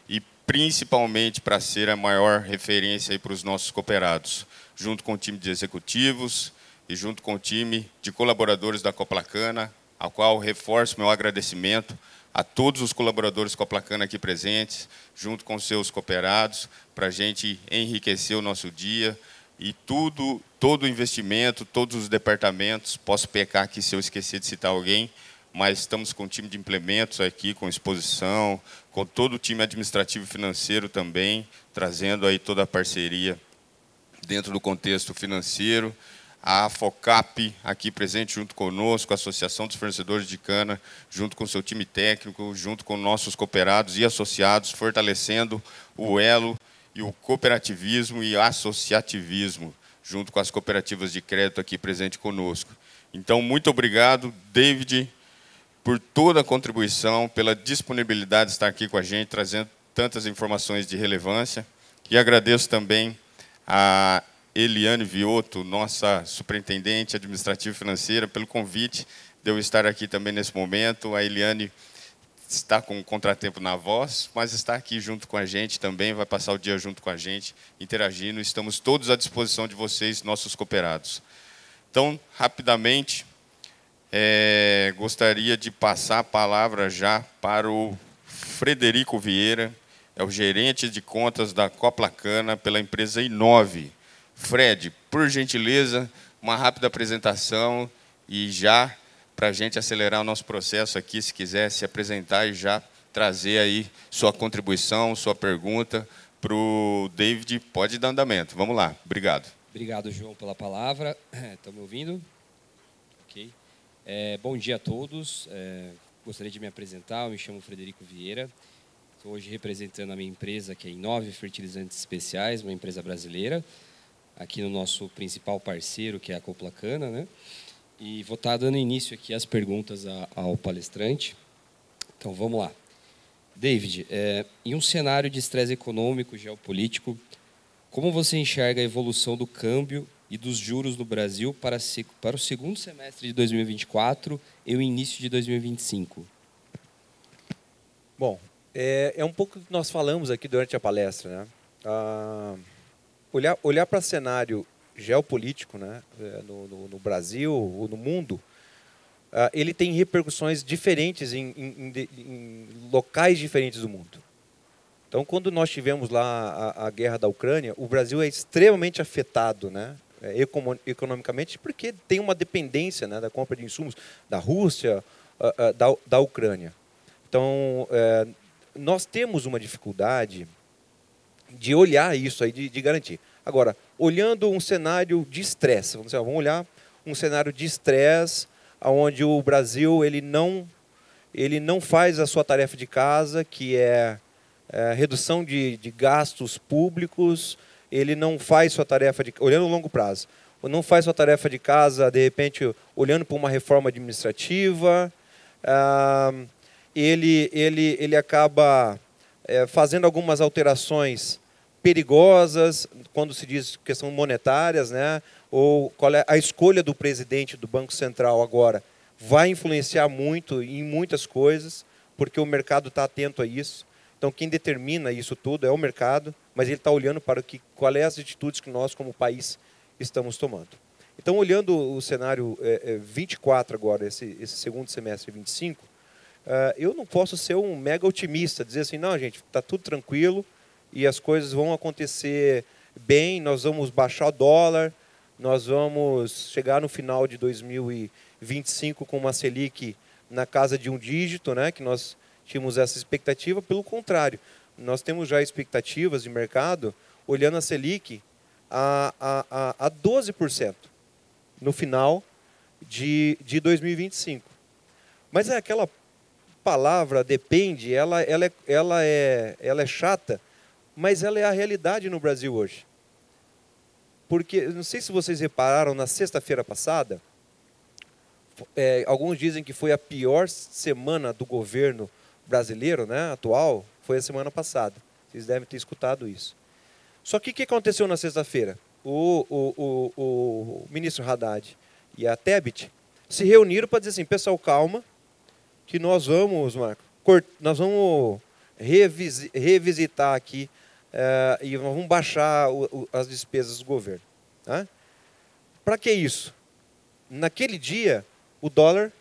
e principalmente para ser a maior referência aí para os nossos cooperados, junto com o time de executivos e junto com o time de colaboradores da Coplacana, ao qual reforço meu agradecimento a todos os colaboradores Coplacana aqui presentes, junto com seus cooperados, para a gente enriquecer o nosso dia e todo o investimento, todos os departamentos, posso pecar aqui se eu esquecer de citar alguém, mas estamos com o time de implementos aqui, com exposição, com todo o time administrativo e financeiro também, trazendo aí toda a parceria dentro do contexto financeiro. A FOCAP aqui presente junto conosco, a Associação dos Fornecedores de Cana, junto com o seu time técnico, junto com nossos cooperados e associados, fortalecendo o elo e o cooperativismo e associativismo, junto com as cooperativas de crédito aqui presente conosco. Então, muito obrigado, David, por toda a contribuição, pela disponibilidade de estar aqui com a gente, trazendo tantas informações de relevância. E agradeço também a Eliane Vioto, nossa superintendente administrativa e financeira, pelo convite de eu estar aqui também nesse momento. A Eliane está com um contratempo na voz, mas está aqui junto com a gente também, vai passar o dia junto com a gente, interagindo. Estamos todos à disposição de vocês, nossos cooperados. Então, rapidamente, gostaria de passar a palavra já para o Frederico Vieira, é o gerente de contas da Coplacana pela empresa Inove. Fred, por gentileza, uma rápida apresentação e já para a gente acelerar o nosso processo aqui, se quiser se apresentar e já trazer aí sua contribuição, sua pergunta para o David, pode dar andamento. Vamos lá, obrigado. Obrigado, João, pela palavra. Estão me ouvindo? Ok. Bom dia a todos. Gostaria de me apresentar, eu me chamo Frederico Vieira. Estou hoje representando a minha empresa, que é Inove Fertilizantes Especiais, uma empresa brasileira, aqui no nosso principal parceiro, que é a Coplacana, né? E vou estar dando início aqui às perguntas ao palestrante. Então, vamos lá. David, em um cenário de estresse econômico, geopolítico, como você enxerga a evolução do câmbio e dos juros no Brasil para o segundo semestre de 2024 e o início de 2025? Bom, é um pouco do que nós falamos aqui durante a palestra, né? Olhar para o cenário geopolítico, né, no Brasil ou no mundo, ele tem repercussões diferentes em locais diferentes do mundo. Então, quando nós tivemos lá a guerra da Ucrânia, o Brasil é extremamente afetado, né, economicamente, porque tem uma dependência, né, da compra de insumos da Rússia, da Ucrânia. Então, nós temos uma dificuldade de olhar isso aí, de garantir. Agora, olhando um cenário de estresse, vamos olhar um cenário de estresse, onde o Brasil ele não faz a sua tarefa de casa, que é redução de gastos públicos, ele não faz sua tarefa de olhando a longo prazo, não faz sua tarefa de casa, de repente, olhando para uma reforma administrativa, ele acaba fazendo algumas alterações perigosas, quando se diz questão monetárias, né? Ou qual é a escolha do presidente do Banco Central agora vai influenciar muito em muitas coisas, porque o mercado está atento a isso. Então, quem determina isso tudo é o mercado, mas ele está olhando para qual é as atitudes que nós, como país, estamos tomando. Então, olhando o cenário 24 agora, esse segundo semestre 25, eu não posso ser um mega otimista, dizer assim, não, gente, está tudo tranquilo, e as coisas vão acontecer bem, nós vamos baixar o dólar, nós vamos chegar no final de 2025 com uma Selic na casa de 1 dígito, né, que nós tínhamos essa expectativa. Pelo contrário, nós temos já expectativas de mercado olhando a Selic a 12% no final de 2025. Mas aquela palavra depende, ela é chata, mas ela é a realidade no Brasil hoje. Porque, não sei se vocês repararam, na sexta-feira passada, alguns dizem que foi a pior semana do governo brasileiro, né, atual, foi a semana passada. Vocês devem ter escutado isso. Só que o que aconteceu na sexta-feira? O ministro Haddad e a Tebet se reuniram para dizer assim, pessoal, calma, que nós vamos, Marco, nós vamos revisitar aqui e vamos baixar as despesas do governo. Tá? Para que isso? Naquele dia, o dólar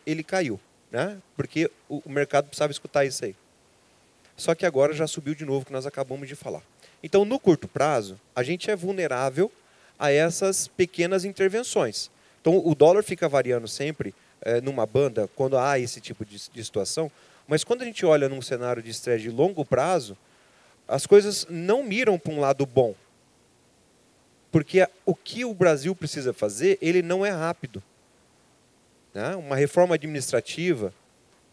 ele caiu, né? Porque o mercado precisava escutar isso aí. Só que agora já subiu de novo, que nós acabamos de falar. Então, no curto prazo, a gente é vulnerável a essas pequenas intervenções. Então, o dólar fica variando sempre numa banda quando há esse tipo de situação, mas quando a gente olha num cenário de estresse de longo prazo, as coisas não miram para um lado bom. Porque o que o Brasil precisa fazer, ele não é rápido. Né? Uma reforma administrativa,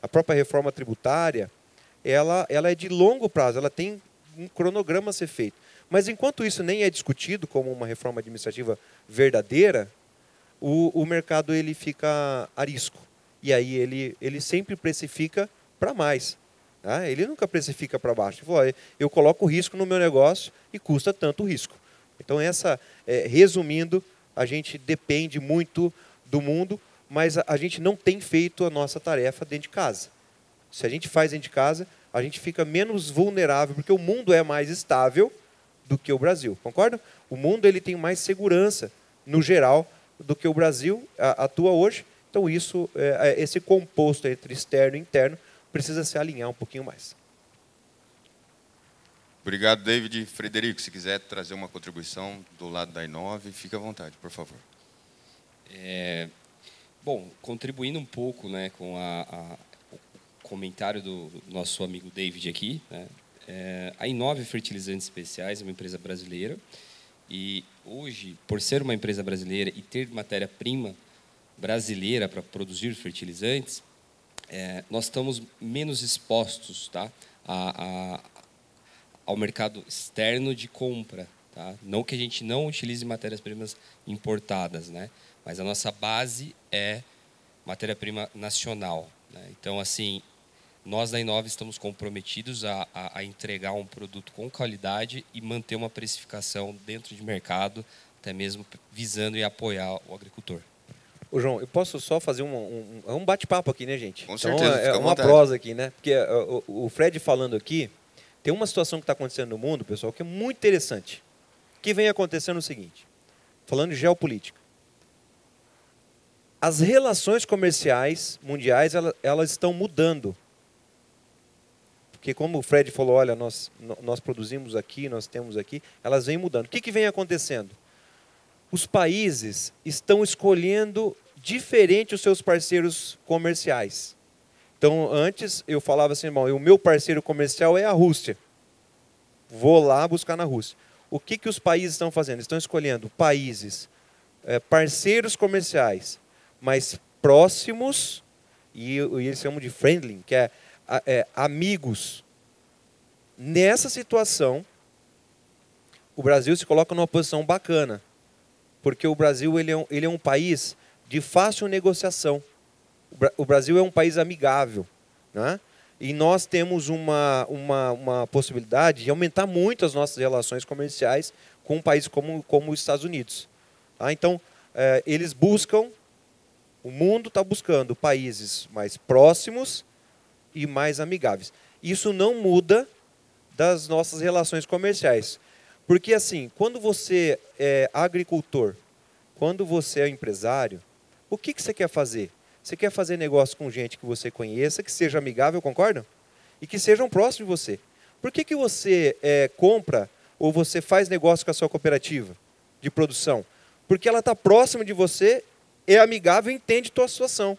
a própria reforma tributária, ela é de longo prazo, ela tem um cronograma a ser feito. Mas enquanto isso nem é discutido como uma reforma administrativa verdadeira, o mercado ele fica a risco. E aí ele sempre precifica para mais. Tá? Ele nunca precifica para baixo. Ele fala, eu coloco risco no meu negócio e custa tanto o risco. Então, resumindo, a gente depende muito do mundo, mas a gente não tem feito a nossa tarefa dentro de casa. Se a gente faz dentro de casa, a gente fica menos vulnerável, porque o mundo é mais estável do que o Brasil, concorda? O mundo ele tem mais segurança, no geral, do que o Brasil atua hoje. Então, esse composto entre externo e interno precisa se alinhar um pouquinho mais. Obrigado, David. Frederico, se quiser trazer uma contribuição do lado da I9, fique à vontade, por favor. Bom, contribuindo um pouco, né, com o comentário do nosso amigo David aqui, né, a I9 Fertilizantes Especiais é uma empresa brasileira e hoje, por ser uma empresa brasileira e ter matéria-prima brasileira para produzir fertilizantes, nós estamos menos expostos, tá, ao mercado externo de compra. Tá? Não que a gente não utilize matérias-primas importadas, né? Mas a nossa base é matéria-prima nacional. Né? Então, assim, nós da I9 estamos comprometidos a entregar um produto com qualidade e manter uma precificação dentro de mercado, até mesmo visando e apoiar o agricultor. Ô, João, eu posso só fazer um bate-papo aqui, né, gente? Com certeza, então, fica à uma vontade. prosa aqui, né? Porque o Fred falando aqui, tem uma situação que está acontecendo no mundo, pessoal, que é muito interessante. O que vem acontecendo é o seguinte, falando de geopolítica. As relações comerciais mundiais, elas estão mudando. Porque como o Fred falou, olha, nós produzimos aqui, nós temos aqui, elas vêm mudando. O que vem acontecendo? Os países estão escolhendo diferente os seus parceiros comerciais. Então, antes eu falava assim, irmão, o meu parceiro comercial é a Rússia. Vou lá buscar na Rússia. O que os países estão fazendo? Estão escolhendo países, parceiros comerciais, mais próximos, e eles chamam de friendly, que é amigos. Nessa situação, o Brasil se coloca numa posição bacana, porque o Brasil ele é um país de fácil negociação. O Brasil é um país amigável, né? E nós temos uma possibilidade de aumentar muito as nossas relações comerciais com um país como os Estados Unidos. Tá? Então, eles buscam, o mundo está buscando países mais próximos e mais amigáveis. Isso não muda das nossas relações comerciais. Porque, assim, quando você é agricultor, quando você é empresário, o que você quer fazer? Você quer fazer negócio com gente que você conheça, que seja amigável, concordam? E que sejam próximos de você. Por que você compra ou você faz negócio com a sua cooperativa de produção? Porque ela está próxima de você, é amigável e entende a tua situação.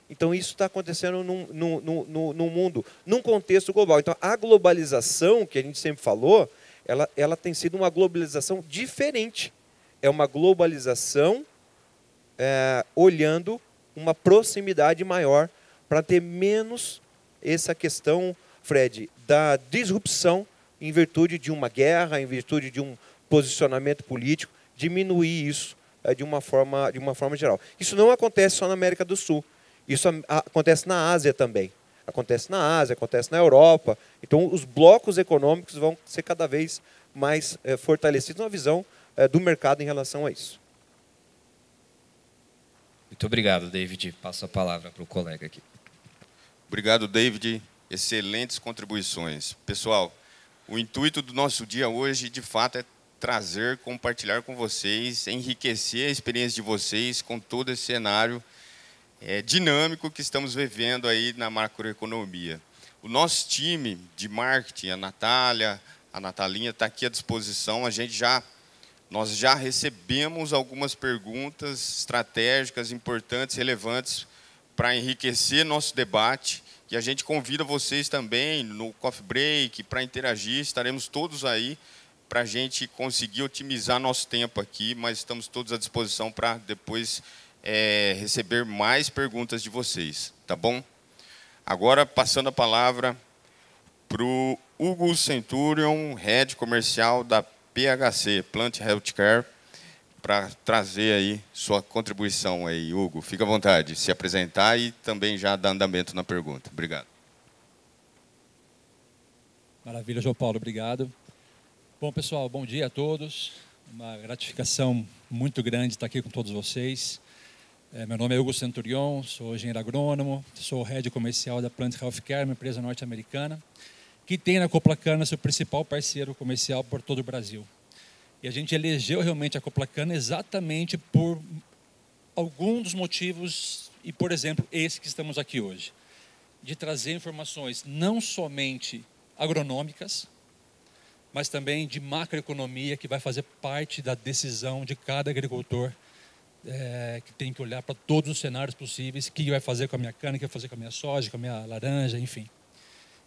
Então, isso está acontecendo no mundo, num contexto global. Então, a globalização, que a gente sempre falou, ela tem sido uma globalização diferente. É uma globalização olhando uma proximidade maior para ter menos essa questão, Fred, da disrupção em virtude de uma guerra, em virtude de um posicionamento político, diminuir isso de uma forma geral. Isso não acontece só na América do Sul. Isso acontece na Ásia também. Acontece na Ásia, acontece na Europa. Então, os blocos econômicos vão ser cada vez mais fortalecidos na visão do mercado em relação a isso. Muito obrigado, David. Passo a palavra para o colega aqui. Obrigado, David. Excelentes contribuições. Pessoal, o intuito do nosso dia hoje, de fato, é trazer, compartilhar com vocês, enriquecer a experiência de vocês com todo esse cenário dinâmico que estamos vivendo aí na macroeconomia. O nosso time de marketing, a Natália, a Natalinha, está aqui à disposição. Nós já recebemos algumas perguntas estratégicas, importantes, relevantes, para enriquecer nosso debate. E a gente convida vocês também no coffee break para interagir. Estaremos todos aí para a gente conseguir otimizar nosso tempo aqui, mas estamos todos à disposição para depois receber mais perguntas de vocês, tá bom? Agora, passando a palavra para o Hugo Centurion, Head Comercial da PHC, Plant Healthcare, para trazer aí sua contribuição aí, Hugo. Fica à vontade, se apresentar e também já dar andamento na pergunta. Obrigado. Maravilha, João Paulo, obrigado. Bom, pessoal, bom dia a todos. Uma gratificação muito grande estar aqui com todos vocês. Meu nome é Hugo Centurion, sou engenheiro agrônomo, sou head comercial da Plant Healthcare, uma empresa norte-americana, que tem na Coplacana seu principal parceiro comercial por todo o Brasil. E a gente elegeu realmente a Coplacana exatamente por alguns dos motivos, e por exemplo, esse que estamos aqui hoje, de trazer informações não somente agronômicas, mas também de macroeconomia, que vai fazer parte da decisão de cada agricultor, que tem que olhar para todos os cenários possíveis, o que vai fazer com a minha cana, o que vai fazer com a minha soja, com a minha laranja, enfim.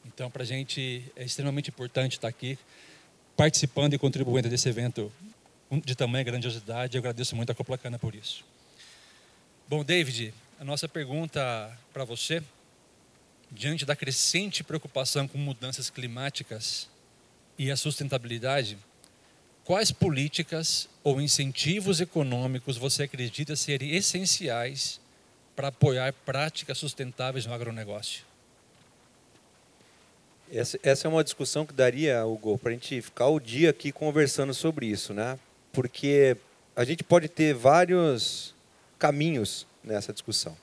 Então, para a gente é extremamente importante estar aqui, participando e contribuindo desse evento de tamanha grandiosidade. Eu agradeço muito a Coplacana por isso. Bom, David, a nossa pergunta para você, diante da crescente preocupação com mudanças climáticas e a sustentabilidade, quais políticas ou incentivos econômicos você acredita serem essenciais para apoiar práticas sustentáveis no agronegócio? Essa é uma discussão que daria, Hugo, para a gente ficar o dia aqui conversando sobre isso, né? Porque a gente pode ter vários caminhos nessa discussão.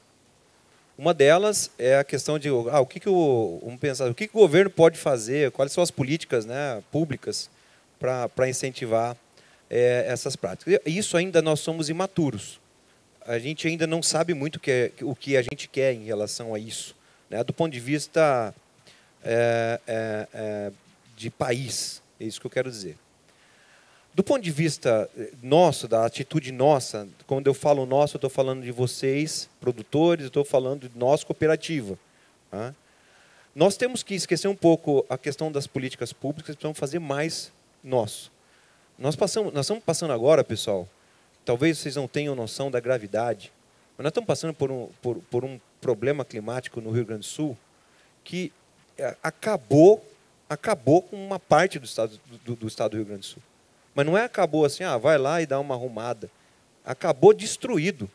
Uma delas é a questão de vamos pensar, o que o governo pode fazer, quais são as políticas, né, públicas para incentivar essas práticas. Isso ainda nós somos imaturos. A gente ainda não sabe muito o que a gente quer em relação a isso, né, do ponto de vista de país, é isso que eu quero dizer. Do ponto de vista nosso, da atitude nossa, quando eu falo nosso, eu estou falando de vocês, produtores, eu estou falando de nós, cooperativa. Tá? Nós temos que esquecer um pouco a questão das políticas públicas, precisamos fazer mais nosso. Nós estamos passando agora, pessoal, talvez vocês não tenham noção da gravidade, mas nós estamos passando por um problema climático no Rio Grande do Sul que acabou com uma parte do estado do Rio Grande do Sul. Mas não acabou assim, vai lá e dá uma arrumada. Acabou destruído.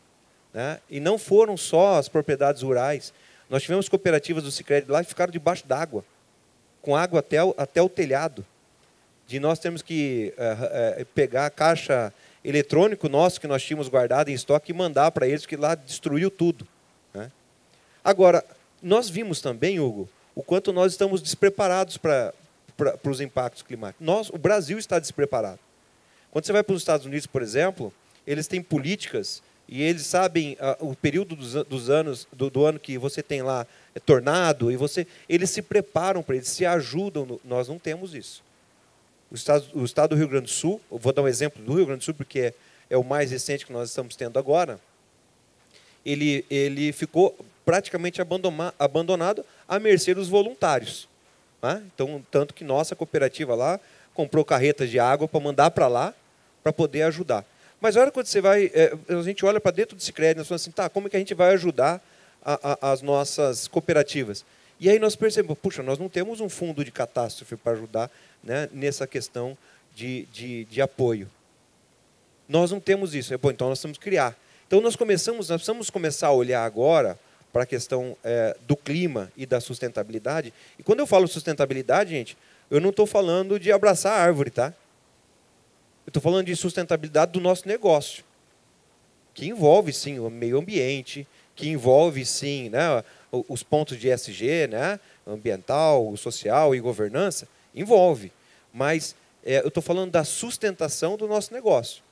Né? E não foram só as propriedades rurais. Nós tivemos cooperativas do Sicredi lá que ficaram debaixo d'água, com água até o telhado. De nós temos que pegar a caixa eletrônico nosso que nós tínhamos guardado em estoque e mandar para eles, que lá destruiu tudo. Né? Agora, nós vimos também, Hugo, o quanto nós estamos despreparados para os impactos climáticos. O Brasil está despreparado. Quando você vai para os Estados Unidos, por exemplo, eles têm políticas e eles sabem o período do ano que você tem lá tornado, e eles se preparam para eles, se ajudam. Nós não temos isso. O estado do Rio Grande do Sul, eu vou dar um exemplo do Rio Grande do Sul, porque é o mais recente que nós estamos tendo agora, ele ficou praticamente abandonado à mercê dos voluntários. Né? Então, tanto que nossa cooperativa lá comprou carretas de água para mandar para lá, para poder ajudar. Mas a hora quando você vai, a gente olha para dentro do Sicredi, nós falamos assim, como é que a gente vai ajudar as nossas cooperativas? E aí nós percebemos, puxa, nós não temos um fundo de catástrofe para ajudar, né, nessa questão de apoio. Nós não temos isso. Então nós temos que criar. Então nós precisamos começar a olhar agora para a questão do clima e da sustentabilidade. E quando eu falo sustentabilidade, gente, eu não estou falando de abraçar a árvore, tá? Eu estou falando de sustentabilidade do nosso negócio, que envolve, sim, o meio ambiente, que envolve, sim, né, os pontos de ESG, né, ambiental, social e governança, envolve. Mas eu estou falando da sustentação do nosso negócio.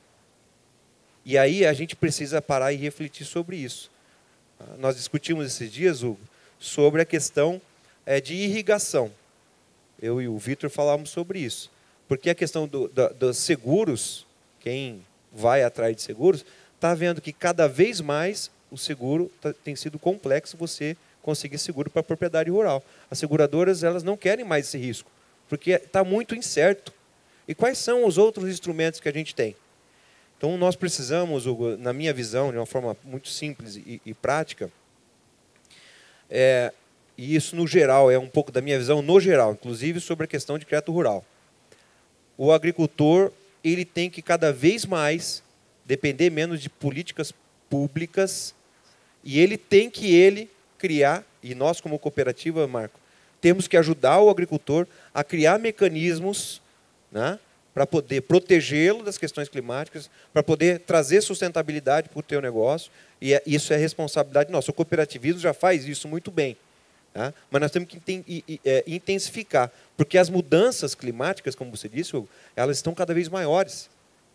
E aí a gente precisa parar e refletir sobre isso. Nós discutimos esses dias, Hugo, sobre a questão de irrigação. Eu e o Vitor falávamos sobre isso. Porque a questão dos seguros, quem vai atrás de seguros, está vendo que cada vez mais o seguro tem sido complexo você conseguir seguro para a propriedade rural. As seguradoras, elas não querem mais esse risco, porque está muito incerto. E quais são os outros instrumentos que a gente tem? Então, nós precisamos, Hugo, na minha visão, de uma forma muito simples e prática, e isso no geral, é um pouco da minha visão no geral, inclusive sobre a questão de crédito rural. O agricultor, ele tem que cada vez mais depender menos de políticas públicas, e ele tem que criar, e nós como cooperativa, Marco, temos que ajudar o agricultor a criar mecanismos, né, para poder protegê-lo das questões climáticas, para poder trazer sustentabilidade para o teu negócio, e isso é responsabilidade nossa. O cooperativismo já faz isso muito bem. Tá? Mas nós temos que intensificar, porque as mudanças climáticas, como você disse, Hugo, elas estão cada vez maiores.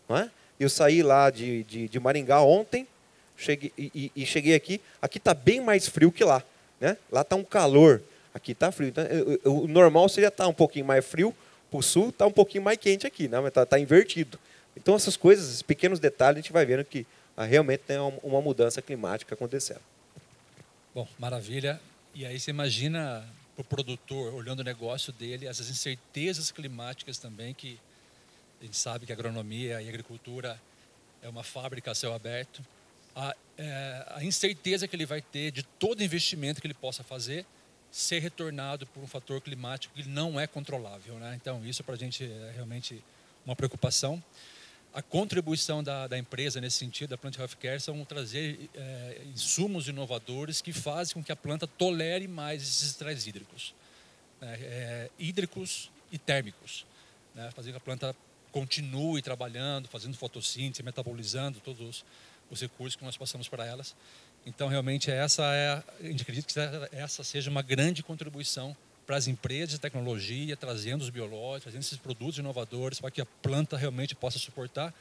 Não é? Eu saí lá de Maringá ontem, cheguei aqui está bem mais frio que lá. Né? Lá está um calor, aqui está frio. Então, o normal seria estar um pouquinho mais frio, para o sul está um pouquinho mais quente aqui, né? Mas está invertido. Então, essas coisas, esses pequenos detalhes, a gente vai vendo que realmente tem uma mudança climática acontecendo. Bom, maravilha. E aí você imagina para o produtor, olhando o negócio dele, essas incertezas climáticas também, que a gente sabe que a agronomia e a agricultura é uma fábrica a céu aberto. A incerteza que ele vai ter de todo investimento que ele possa fazer ser retornado por um fator climático que não é controlável. Né? Então, isso para a gente é realmente uma preocupação. A contribuição da empresa nesse sentido, da Plant Healthcare, são trazer insumos inovadores que fazem com que a planta tolere mais esses estresse hídricos, hídricos e térmicos, né? Fazer com que a planta continue trabalhando, fazendo fotossíntese, metabolizando todos os recursos que nós passamos para elas. Então, realmente, a gente acredita que essa seja uma grande contribuição para as empresas de tecnologia, trazendo os biológicos, trazendo esses produtos inovadores para que a planta realmente possa suportar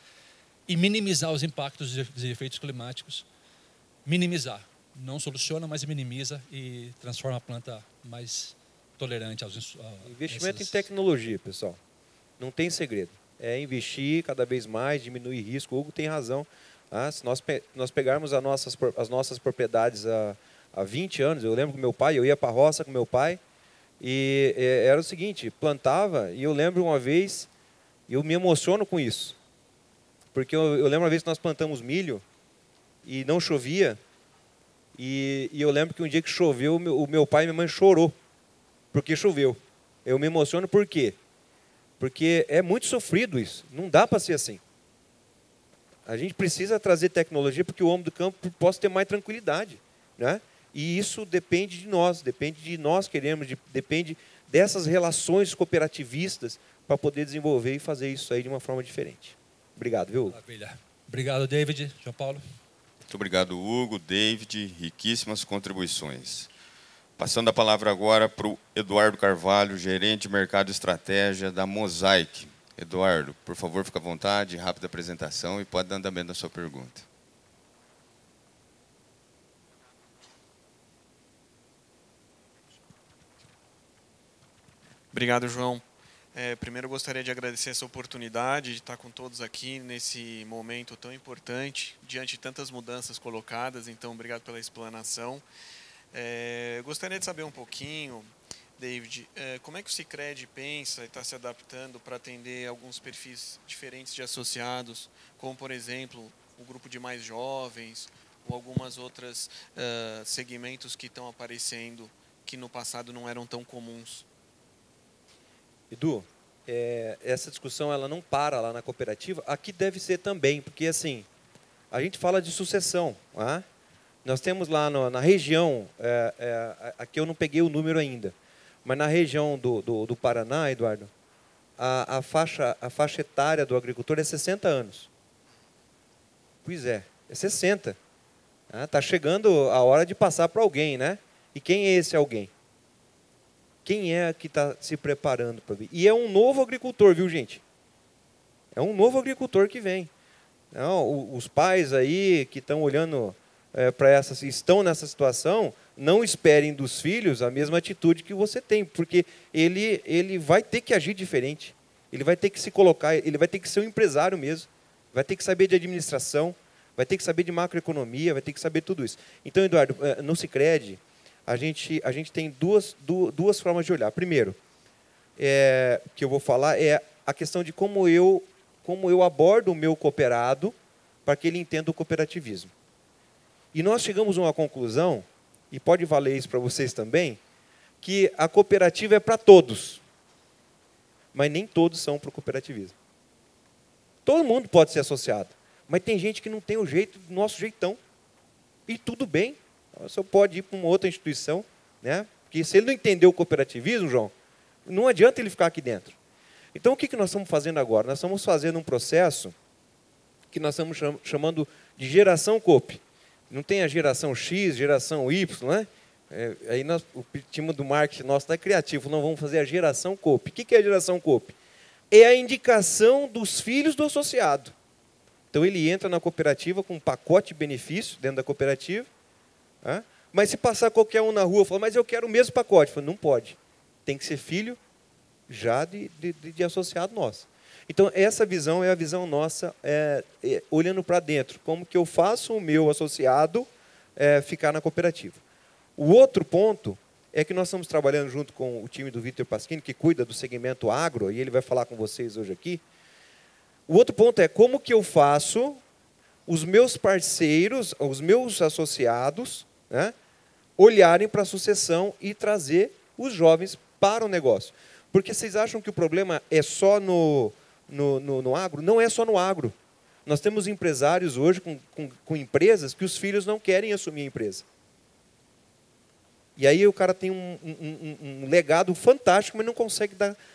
e minimizar os impactos dos efeitos climáticos. Minimizar. Não soluciona, mas minimiza e transforma a planta mais tolerante aos investimento em tecnologia, pessoal. Não tem segredo. É investir cada vez mais, diminuir risco. O Hugo tem razão. Se nós pegarmos as nossas propriedades há 20 anos, eu lembro que eu ia para a roça com meu pai, e era o seguinte, plantava, e eu lembro uma vez, eu me emociono com isso, porque eu lembro uma vez que nós plantamos milho, e não chovia, e eu lembro que um dia que choveu, o meu pai e minha mãe chorou, porque choveu. Eu me emociono por quê? Porque é muito sofrido isso, não dá para ser assim. A gente precisa trazer tecnologia para que o homem do campo possa ter mais tranquilidade, né? E isso depende de nós queremos, depende dessas relações cooperativistas para poder desenvolver e fazer isso aí de uma forma diferente. Obrigado, viu? Maravilha. Obrigado, David. João Paulo. Muito obrigado, Hugo, David, riquíssimas contribuições. Passando a palavra agora para o Eduardo Carvalho, gerente de mercado e estratégia da Mosaic. Eduardo, por favor, fique à vontade, rápida apresentação e pode dar andamento na sua pergunta. Obrigado, João. Primeiro, eu gostaria de agradecer essa oportunidade de estar com todos aqui nesse momento tão importante, diante de tantas mudanças colocadas. Então, obrigado pela explanação. Eu gostaria de saber um pouquinho, David, como é que o Sicredi pensa e está se adaptando para atender alguns perfis diferentes de associados, como, por exemplo, o grupo de mais jovens ou algumas outras segmentos que estão aparecendo que no passado não eram tão comuns? Edu, essa discussão ela não para lá na cooperativa, aqui deve ser também, porque assim, a gente fala de sucessão. Tá? Nós temos lá na região, aqui eu não peguei o número ainda, mas na região do Paraná, Eduardo, a faixa etária do agricultor é 60 anos. Pois é 60. Está chegando a hora de passar para alguém, né? E quem é esse alguém? Quem é que está se preparando para vir? E é um novo agricultor, viu, gente? É um novo agricultor que vem. Não, os pais aí que estão olhando estão nessa situação, não esperem dos filhos a mesma atitude que você tem, porque ele vai ter que agir diferente. Ele vai ter que se colocar, ele vai ter que ser um empresário mesmo, vai ter que saber de administração, vai ter que saber de macroeconomia, vai ter que saber tudo isso. Então, Eduardo, no Sicredi, a gente tem duas formas de olhar. Primeiro, que eu vou falar, é a questão de como eu abordo o meu cooperado para que ele entenda o cooperativismo. E nós chegamos a uma conclusão, e pode valer isso para vocês também, que a cooperativa é para todos, mas nem todos são para o cooperativismo. Todo mundo pode ser associado, mas tem gente que não tem o jeito, do nosso jeitão. E tudo bem. Você pode ir para uma outra instituição, né? Porque se ele não entender o cooperativismo, João, não adianta ele ficar aqui dentro. Então, o que nós estamos fazendo agora? Nós estamos fazendo um processo que nós estamos chamando de geração COP. Não tem a geração X, geração Y, não é? Aí o time do marketing nosso está criativo, não vamos fazer a geração COP. O que é a geração COP? É a indicação dos filhos do associado. Então, ele entra na cooperativa com um pacote de benefícios dentro da cooperativa, né? Mas se passar qualquer um na rua e falar, mas eu quero o mesmo pacote, falo, não pode. Tem que ser filho já de associado nosso. Então, essa visão é a visão nossa, olhando para dentro. Como que eu faço o meu associado ficar na cooperativa? O outro ponto é que nós estamos trabalhando junto com o time do Vitor Pasquini, que cuida do segmento agro, e ele vai falar com vocês hoje aqui. O outro ponto é como que eu faço os meus parceiros, os meus associados, né, olharem para a sucessão e trazer os jovens para o negócio. Porque vocês acham que o problema é só no agro? Não é só no agro. Nós temos empresários hoje com empresas que os filhos não querem assumir a empresa. E aí o cara tem um legado fantástico, mas não consegue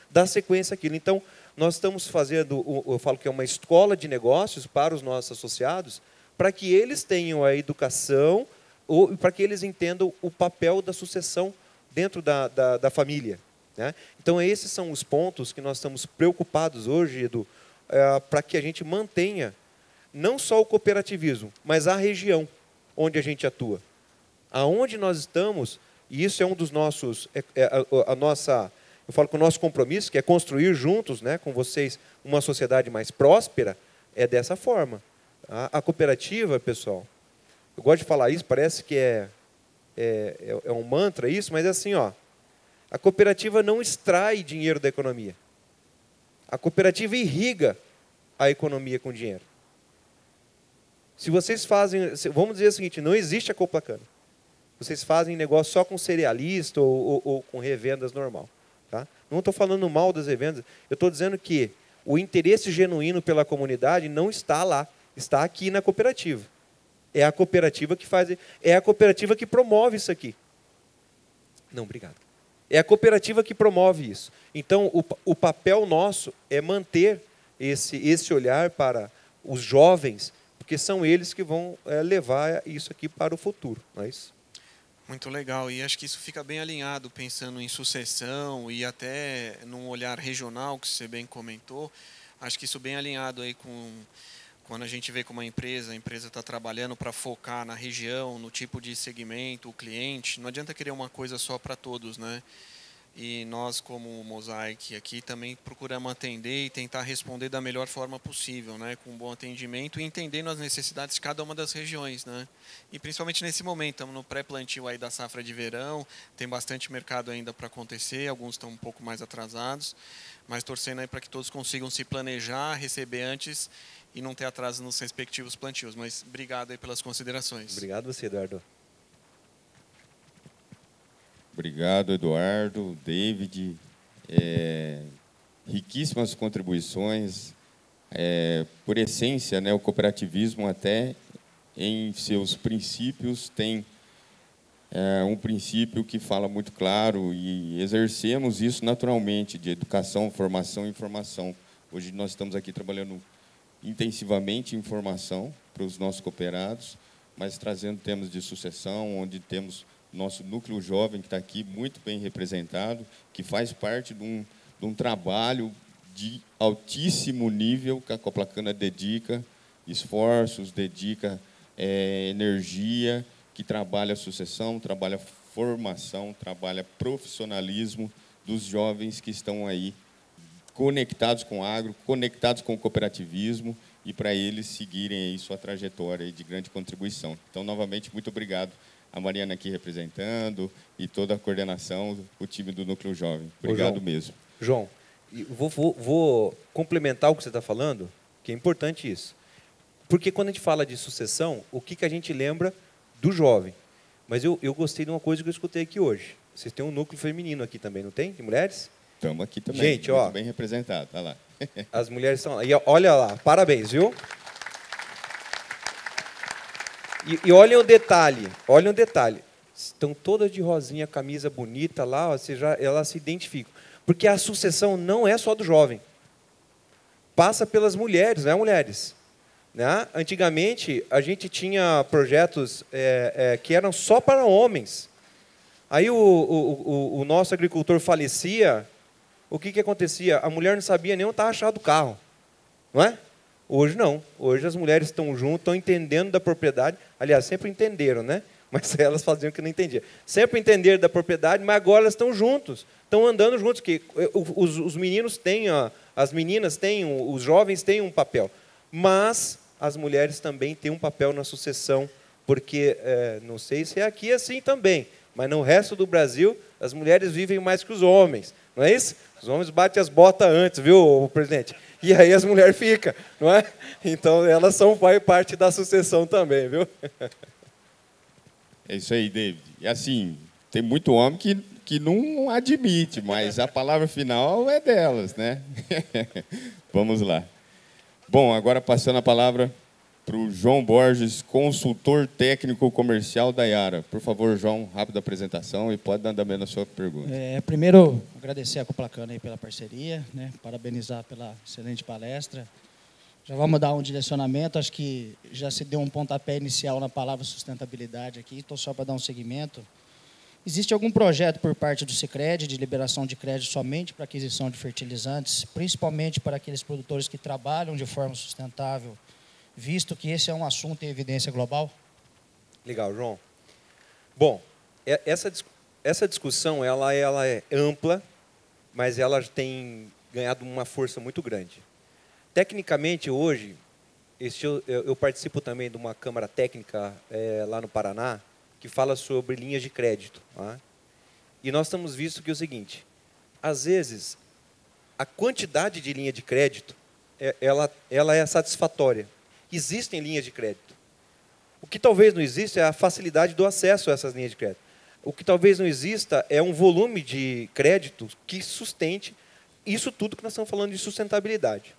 dar sequência àquilo. Então, nós estamos fazendo, eu falo que é uma escola de negócios para os nossos associados, para que eles tenham a educação, ou para que eles entendam o papel da sucessão dentro da família, né? Então, esses são os pontos que nós estamos preocupados hoje, Edu, para que a gente mantenha não só o cooperativismo, mas a região onde a gente atua. Aonde nós estamos, e isso é um dos nossos, eu falo que o nosso compromisso, que é construir juntos, né, com vocês, uma sociedade mais próspera, é dessa forma. A cooperativa, pessoal, eu gosto de falar isso, parece que é um mantra isso, mas é assim, ó, a cooperativa não extrai dinheiro da economia. A cooperativa irriga a economia com dinheiro. Se vocês fazem, vamos dizer o seguinte, não existe a Coplacana. Vocês fazem negócio só com cerealista ou com revendas normal. Tá? Não estou falando mal das revendas, eu estou dizendo que o interesse genuíno pela comunidade não está lá, está aqui na cooperativa. É a cooperativa que faz, é a cooperativa que promove isso aqui. Não, obrigado. É a cooperativa que promove isso. Então, o papel nosso é manter esse olhar para os jovens, porque são eles que vão levar isso aqui para o futuro. Não é isso? Muito legal, e acho que isso fica bem alinhado, pensando em sucessão e até num olhar regional, que você bem comentou. Acho que isso bem alinhado aí com quando a gente vê como a empresa está trabalhando para focar na região, no tipo de segmento, o cliente. Não adianta querer uma coisa só para todos, né? E nós, como Mosaic aqui, também procuramos atender e tentar responder da melhor forma possível, né? Com um bom atendimento e entendendo as necessidades de cada uma das regiões, né? E principalmente nesse momento, estamos no pré-plantio aí da safra de verão, tem bastante mercado ainda para acontecer, alguns estão um pouco mais atrasados, mas torcendo aí para que todos consigam se planejar, receber antes e não ter atraso nos respectivos plantios. Mas obrigado aí pelas considerações. Obrigado você, Eduardo. Obrigado, Eduardo, David. Riquíssimas contribuições. Por essência, né, o cooperativismo, até em seus princípios, tem um princípio que fala muito claro e exercemos isso naturalmente, de educação, formação e informação. Hoje nós estamos aqui trabalhando intensivamente em formação para os nossos cooperados, mas trazendo temas de sucessão, onde temos nosso núcleo jovem, que está aqui muito bem representado, que faz parte de um trabalho de altíssimo nível que a Coplacana dedica esforços, dedica energia, que trabalha a sucessão, trabalha formação, trabalha profissionalismo dos jovens que estão aí conectados com o agro, conectados com o cooperativismo, e para eles seguirem aí sua trajetória de grande contribuição. Então, novamente, muito obrigado a Mariana aqui representando e toda a coordenação, o time do Núcleo Jovem. Obrigado mesmo. João, vou complementar o que você está falando, que é importante isso. Porque quando a gente fala de sucessão, o que a gente lembra do jovem? Mas eu gostei de uma coisa que eu escutei aqui hoje. Vocês têm um núcleo feminino aqui também, não tem? De mulheres? Estamos aqui também, gente, muito bem representado. Olha lá. As mulheres estão lá. E olha lá, parabéns, viu? E olhem o detalhe, Estão todas de rosinha, camisa bonita lá, ou seja, elas se identificam. Porque a sucessão não é só do jovem. Passa pelas mulheres, não é, mulheres? Né? Antigamente, a gente tinha projetos que eram só para homens. Aí o nosso agricultor falecia, o que acontecia? A mulher não sabia nem onde estava achado o carro. Não é? Hoje não. Hoje as mulheres estão juntas, estão entendendo da propriedade. Aliás, sempre entenderam, né? Mas elas faziam que não entendiam. Sempre entenderam da propriedade, mas agora elas estão juntos. Estão andando juntos. Que os meninos têm, as meninas têm, os jovens têm um papel. Mas as mulheres também têm um papel na sucessão, porque, não sei se é aqui assim também, mas no resto do Brasil, as mulheres vivem mais que os homens. Não é isso? Os homens batem as botas antes, viu, presidente? E aí as mulheres ficam, não é? Então, elas são parte da sucessão também, viu? É isso aí, David. E assim, tem muito homem que não admite, mas a palavra final é delas, né? Vamos lá. Bom, agora passando a palavra para o João Borges, consultor técnico comercial da Yara. Por favor, João, rápida apresentação e pode dar andamento na sua pergunta. Primeiro, agradecer a Coplacana aí pela parceria, né? Parabenizar pela excelente palestra. Já vamos dar um direcionamento, acho que já se deu um pontapé inicial na palavra sustentabilidade aqui, estou só para dar um segmento. Existe algum projeto por parte do Sicredi de liberação de crédito somente para aquisição de fertilizantes, principalmente para aqueles produtores que trabalham de forma sustentável, visto que esse é um assunto em evidência global? Legal, João. Bom, essa discussão ela é ampla, mas ela tem ganhado uma força muito grande. Tecnicamente, hoje, eu participo também de uma câmara técnica lá no Paraná, que fala sobre linhas de crédito. Tá? E nós estamos visto que é o seguinte, às vezes, a quantidade de linha de crédito, ela é satisfatória. Existem linhas de crédito. O que talvez não exista é a facilidade do acesso a essas linhas de crédito. O que talvez não exista é um volume de crédito que sustente isso tudo que nós estamos falando de sustentabilidade.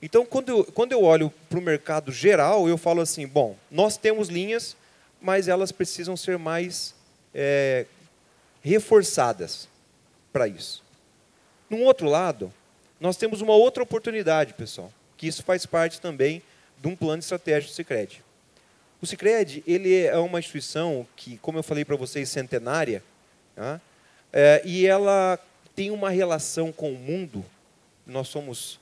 Então, quando eu olho para o mercado geral, eu falo assim, bom, nós temos linhas, mas elas precisam ser mais reforçadas para isso. Num outro lado, nós temos uma outra oportunidade, pessoal, que isso faz parte também de um plano estratégico do Sicredi. O Sicredi, ele é uma instituição que, como eu falei para vocês, centenária, tá? E ela tem uma relação com o mundo. Nós somos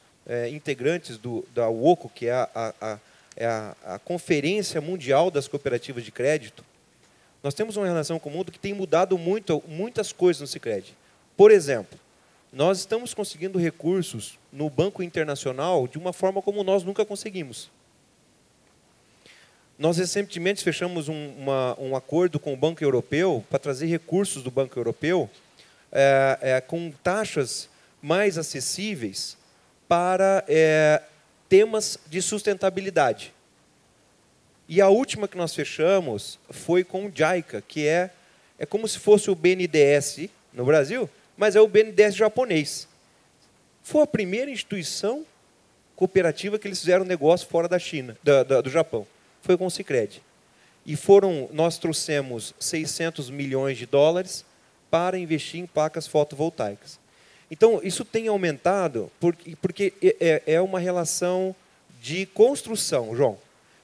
integrantes da UOCO, que é a Conferência Mundial das Cooperativas de Crédito. Nós temos uma relação com o mundo que tem mudado muitas coisas no Sicredi. Por exemplo, nós estamos conseguindo recursos no Banco Internacional de uma forma como nós nunca conseguimos. Nós recentemente fechamos um acordo com o Banco Europeu para trazer recursos do Banco Europeu com taxas mais acessíveis para temas de sustentabilidade. E a última que nós fechamos foi com o JICA, que é como se fosse o BNDES no Brasil, mas é o BNDES japonês. Foi a primeira instituição cooperativa que eles fizeram negócio fora da China, do Japão. Foi com o Sicredi. E nós trouxemos 600 milhões de dólares para investir em placas fotovoltaicas. Então, isso tem aumentado porque é uma relação de construção, João.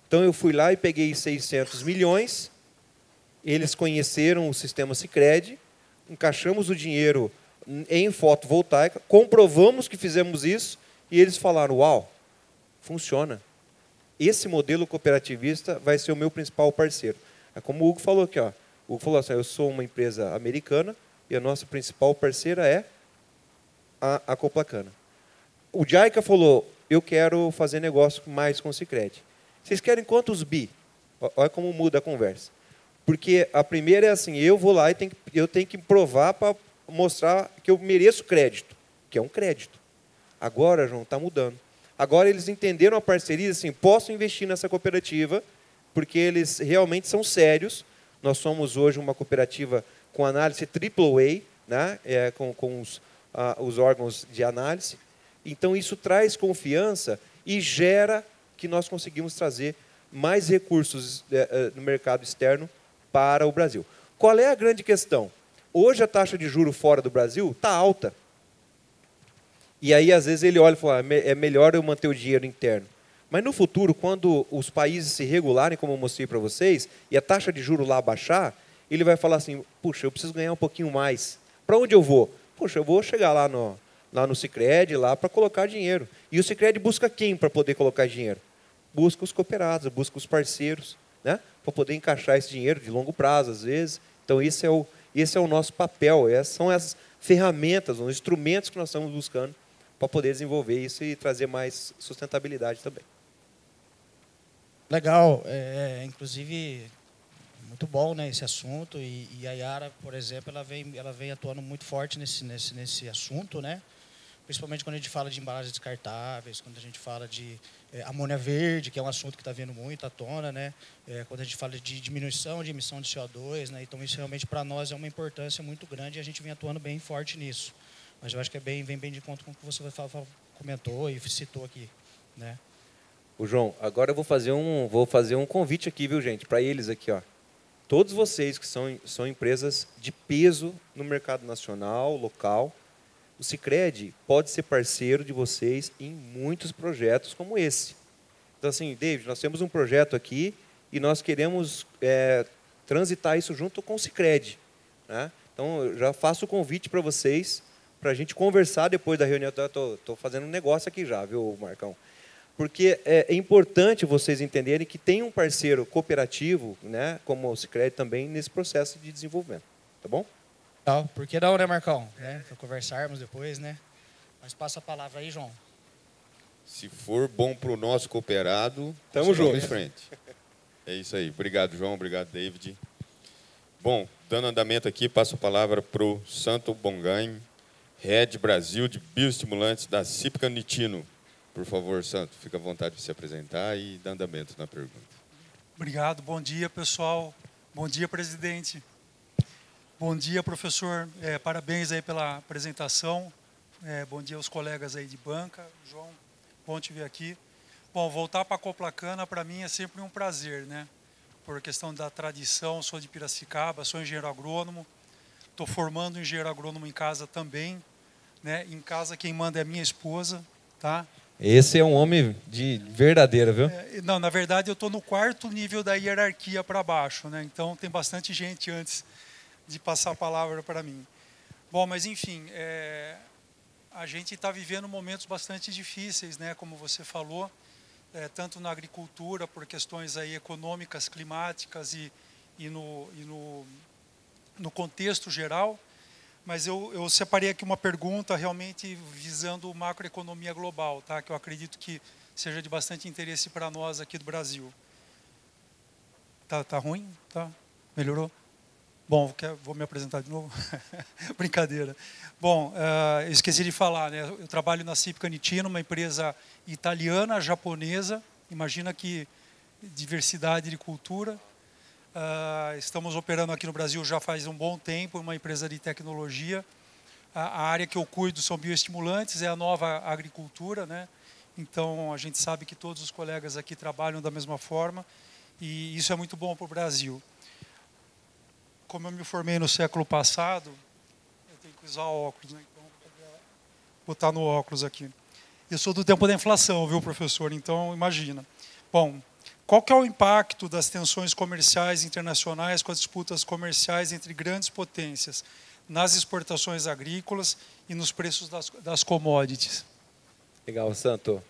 Então, eu fui lá e peguei 600 milhões, eles conheceram o sistema Sicredi, encaixamos o dinheiro em fotovoltaica, comprovamos que fizemos isso, e eles falaram, uau, funciona. Esse modelo cooperativista vai ser o meu principal parceiro. É como o Hugo falou aqui. Ó. O Hugo falou assim, eu sou uma empresa americana e a nossa principal parceira é a Coplacana. O JICA falou, eu quero fazer negócio mais com o Sicredi. Vocês querem quantos bi? Olha como muda a conversa. Porque a primeira é assim, eu vou lá e eu tenho que provar para mostrar que eu mereço crédito, que é um crédito. Agora, João, está mudando. Agora eles entenderam a parceria, assim, posso investir nessa cooperativa, porque eles realmente são sérios. Nós somos hoje uma cooperativa com análise AAA, né? Com os órgãos de análise. Então, isso traz confiança e gera que nós conseguimos trazer mais recursos no mercado externo para o Brasil. Qual é a grande questão? Hoje, a taxa de juros fora do Brasil está alta. E aí, às vezes, ele olha e fala, é melhor eu manter o dinheiro interno. Mas no futuro, quando os países se regularem, como eu mostrei para vocês, e a taxa de juros lá baixar, ele vai falar assim, puxa, eu preciso ganhar um pouquinho mais. Para onde eu vou? Puxa, eu vou chegar lá no Sicredi lá para colocar dinheiro. E o Sicredi busca quem para poder colocar dinheiro? Busca os cooperados, busca os parceiros, né? Para poder encaixar esse dinheiro de longo prazo, às vezes. Então, esse é o nosso papel, são as ferramentas, os instrumentos que nós estamos buscando para poder desenvolver isso e trazer mais sustentabilidade também. Legal, inclusive muito bom, né, esse assunto, e a Yara, por exemplo, ela vem atuando muito forte nesse assunto, né? Principalmente quando a gente fala de embalagens descartáveis, quando a gente fala de amônia verde, que é um assunto que está vindo muito à tona, né? Quando a gente fala de diminuição de emissão de CO2, né? Então isso realmente para nós é uma importância muito grande e a gente vem atuando bem forte nisso. Mas eu acho que vem bem de conta com o que você comentou e citou aqui, né? O João, agora eu vou fazer um convite aqui, viu, gente, para eles aqui, ó. Todos vocês que são empresas de peso no mercado nacional, local, o Sicredi pode ser parceiro de vocês em muitos projetos como esse. Então, assim, David, nós temos um projeto aqui e nós queremos transitar isso junto com o Sicredi, né? Então, eu já faço o convite para vocês, para a gente conversar depois da reunião. Estou fazendo um negócio aqui já, viu, Marcão? Porque é importante vocês entenderem que tem um parceiro cooperativo, né, como o Sicredi também, nesse processo de desenvolvimento. Tá bom? Não, por que não, né, Marcão? Para conversarmos depois, né? Mas passa a palavra aí, João. Se for bom para o nosso cooperado, estamos juntos. Em frente. É isso aí. Obrigado, João. Obrigado, David. Bom, dando andamento aqui, passo a palavra para o Santo Bongain, Head Brasil de Bioestimulantes da Cípica Nitino. Por favor, Santo, fica à vontade de se apresentar e dar andamento na pergunta. Obrigado. Bom dia, pessoal. Bom dia, presidente. Bom dia, professor. Parabéns aí pela apresentação. Bom dia aos colegas aí de banca. João, bom te ver aqui. Bom, voltar para a Coplacana, para mim, é sempre um prazer, né? Por questão da tradição, sou de Piracicaba, sou engenheiro agrônomo. Estou formando engenheiro agrônomo em casa também, né? Em casa quem manda é minha esposa, tá? Esse é um homem de verdadeiro, viu? Não, na verdade eu estou no 4º nível da hierarquia para baixo, né? Então tem bastante gente antes de passar a palavra para mim. Bom, mas enfim, a gente está vivendo momentos bastante difíceis, né? Como você falou, tanto na agricultura por questões aí econômicas, climáticas e no contexto geral. Mas eu separei aqui uma pergunta realmente visando macroeconomia global, tá? Que eu acredito que seja de bastante interesse para nós aqui do Brasil. Tá ruim? Tá? Melhorou? Bom, vou me apresentar de novo. Brincadeira. Bom, eu esqueci de falar, né? Eu trabalho na Cípica Nitino, uma empresa italiana, japonesa. Imagina que diversidade de cultura. Estamos operando aqui no Brasil já faz um bom tempo, uma empresa de tecnologia. A área que eu cuido são bioestimulantes, é a nova agricultura, né? Então, a gente sabe que todos os colegas aqui trabalham da mesma forma e isso é muito bom para o Brasil. Como eu me formei no século passado, eu tenho que usar óculos, né? Então, vou botar no óculos aqui. Eu sou do tempo da inflação, viu, professor? Então, imagina. Bom, qual que é o impacto das tensões comerciais internacionais com as disputas comerciais entre grandes potências nas exportações agrícolas e nos preços das commodities? Legal, Santo.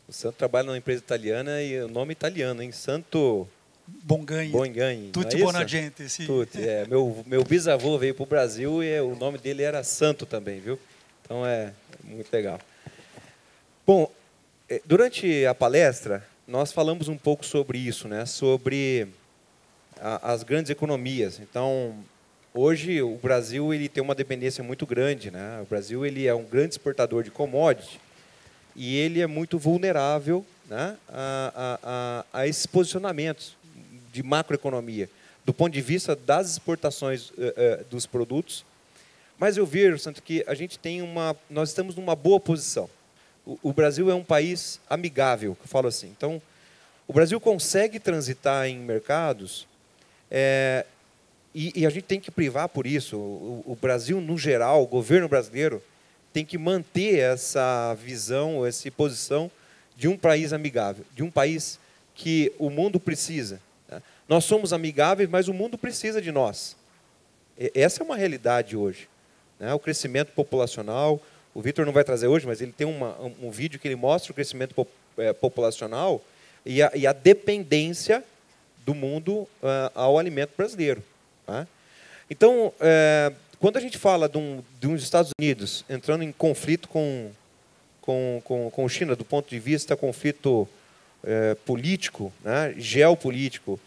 O Santo trabalha numa empresa italiana e o nome italiano, hein? Santo Bongain. Tutti buona gente. Sì. Tutti. Meu bisavô veio para o Brasil e o nome dele era Santo também, viu? Então é muito legal. Bom, durante a palestra nós falamos um pouco sobre isso, né? Sobre as grandes economias. Então, hoje o Brasil ele tem uma dependência muito grande, né? O Brasil ele é um grande exportador de commodities e ele é muito vulnerável, né, a esses posicionamentos de macroeconomia, do ponto de vista das exportações dos produtos. Mas eu vejo, Santo, que nós estamos numa boa posição. O Brasil é um país amigável, que eu falo assim. Então, o Brasil consegue transitar em mercados e a gente tem que privar por isso. O Brasil, no geral, o governo brasileiro, tem que manter essa visão, essa posição de um país amigável, de um país que o mundo precisa. Nós somos amigáveis, mas o mundo precisa de nós. Essa é uma realidade hoje. O crescimento populacional, o Vitor não vai trazer hoje, mas ele tem um vídeo que ele mostra o crescimento populacional e a dependência do mundo ao alimento brasileiro. Então, quando a gente fala de uns Estados Unidos entrando em conflito com China, do ponto de vista conflito político, geopolítico,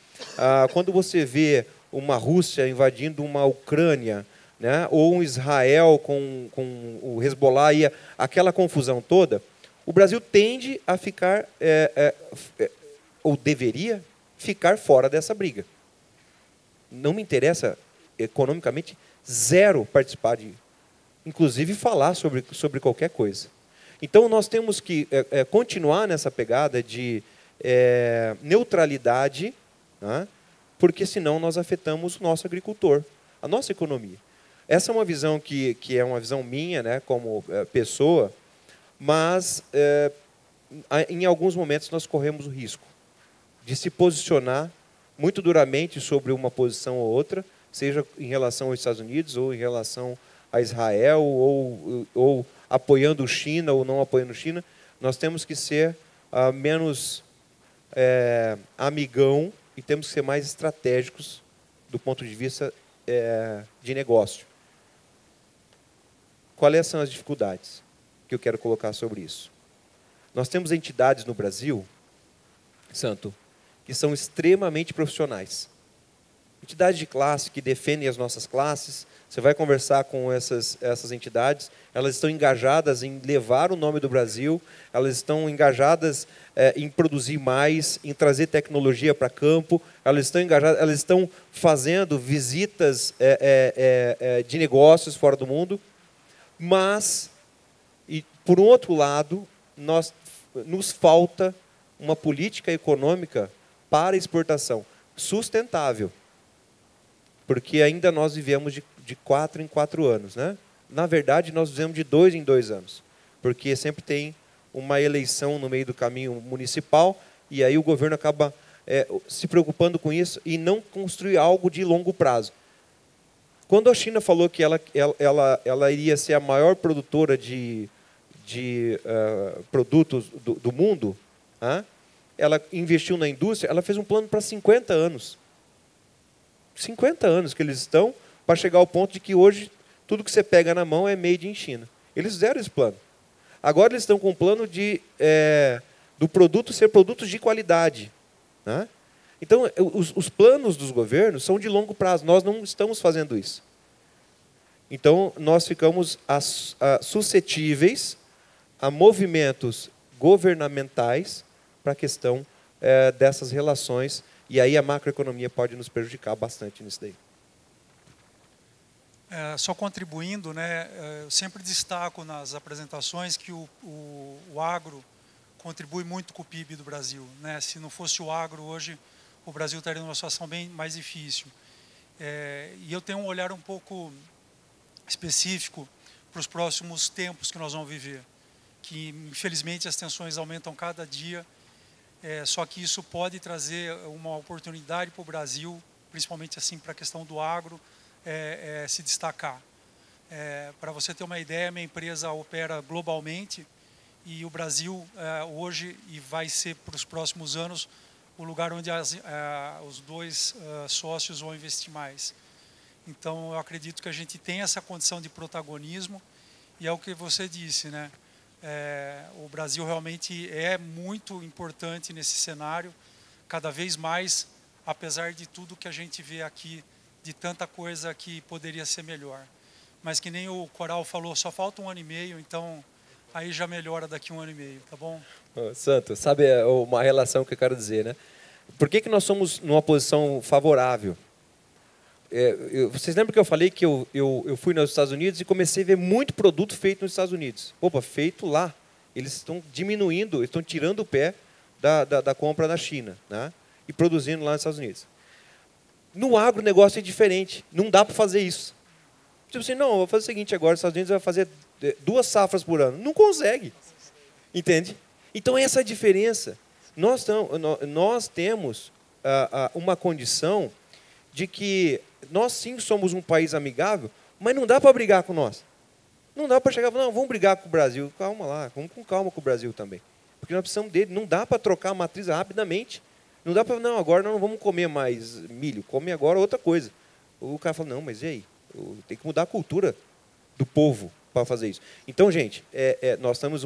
quando você vê uma Rússia invadindo uma Ucrânia, ou um Israel com o Hezbollah e aquela confusão toda, o Brasil tende a ficar, ou deveria ficar fora dessa briga. Não me interessa economicamente zero participar inclusive falar sobre qualquer coisa. Então nós temos que continuar nessa pegada de neutralidade, porque senão nós afetamos o nosso agricultor, a nossa economia. Essa é uma visão que é uma visão minha, como pessoa, mas em alguns momentos nós corremos o risco de se posicionar muito duramente sobre uma posição ou outra, seja em relação aos Estados Unidos ou em relação a Israel, ou apoiando China ou não apoiando China. Nós temos que ser menos amigão e temos que ser mais estratégicos do ponto de vista de negócio. Quais são as dificuldades que eu quero colocar sobre isso? Nós temos entidades no Brasil, Santo, que são extremamente profissionais. Entidades de classe que defendem as nossas classes. Você vai conversar com essas entidades, elas estão engajadas em levar o nome do Brasil, elas estão engajadas em produzir mais, em trazer tecnologia para campo, elas estão engajadas, elas estão fazendo visitas de negócios fora do mundo, mas, por um outro lado, nos falta uma política econômica para exportação sustentável. Porque ainda nós vivemos de 4 em 4 anos. Na verdade, nós vivemos de 2 em 2 anos. Porque sempre tem uma eleição no meio do caminho municipal, e aí o governo acaba se preocupando com isso e não construir algo de longo prazo. Quando a China falou que ela iria ser a maior produtora de produtos do mundo, ela investiu na indústria, ela fez um plano para 50 anos. 50 anos que eles estão para chegar ao ponto de que hoje tudo que você pega na mão é made in China. Eles fizeram esse plano. Agora eles estão com o plano do produto ser produtos de qualidade. Então, os planos dos governos são de longo prazo. Nós não estamos fazendo isso. Então, nós ficamos suscetíveis a movimentos governamentais para a questão dessas relações. E aí a macroeconomia pode nos prejudicar bastante nisso daí. Só contribuindo, eu sempre destaco nas apresentações que o agro contribui muito com o PIB do Brasil. Se não fosse o agro, hoje o Brasil estaria numa situação bem mais difícil. E eu tenho um olhar um pouco específico para os próximos tempos que nós vamos viver. Que, infelizmente, as tensões aumentam cada dia. Só que isso pode trazer uma oportunidade para o Brasil, principalmente assim para a questão do agro, se destacar. Para você ter uma ideia, minha empresa opera globalmente e o Brasil hoje e vai ser para os próximos anos o lugar onde os dois sócios vão investir mais. Então, eu acredito que a gente tem essa condição de protagonismo e é o que você disse, o Brasil realmente é muito importante nesse cenário, cada vez mais, apesar de tudo que a gente vê aqui, de tanta coisa que poderia ser melhor. Mas que nem o Coral falou, só falta 1 ano e meio, então aí já melhora daqui 1 ano e meio, tá bom? Santo, sabe uma relação que eu quero dizer, Por que nós somos numa posição favorável? Vocês lembram que eu falei que eu fui nos Estados Unidos e comecei a ver muito produto feito nos Estados Unidos? Opa, feito lá. Eles estão diminuindo, estão tirando o pé da compra da China, e produzindo lá nos Estados Unidos. No agronegócio é diferente, não dá para fazer isso. Tipo assim, não, vou fazer o seguinte agora, os Estados Unidos vai fazer 2 safras por ano. Não consegue. Entende? Então, essa é a diferença. Nós temos uma condição de que nós sim somos um país amigável, mas não dá para brigar com nós. Não dá para chegar e falar, não, vamos brigar com o Brasil. Calma lá, vamos com calma com o Brasil também. Porque nós precisamos dele. Não dá para trocar a matriz rapidamente. Não dá para, não, agora nós não vamos comer mais milho, come agora outra coisa. O cara fala, não, mas e aí? Tem que mudar a cultura do povo para fazer isso. Então, gente, nós temos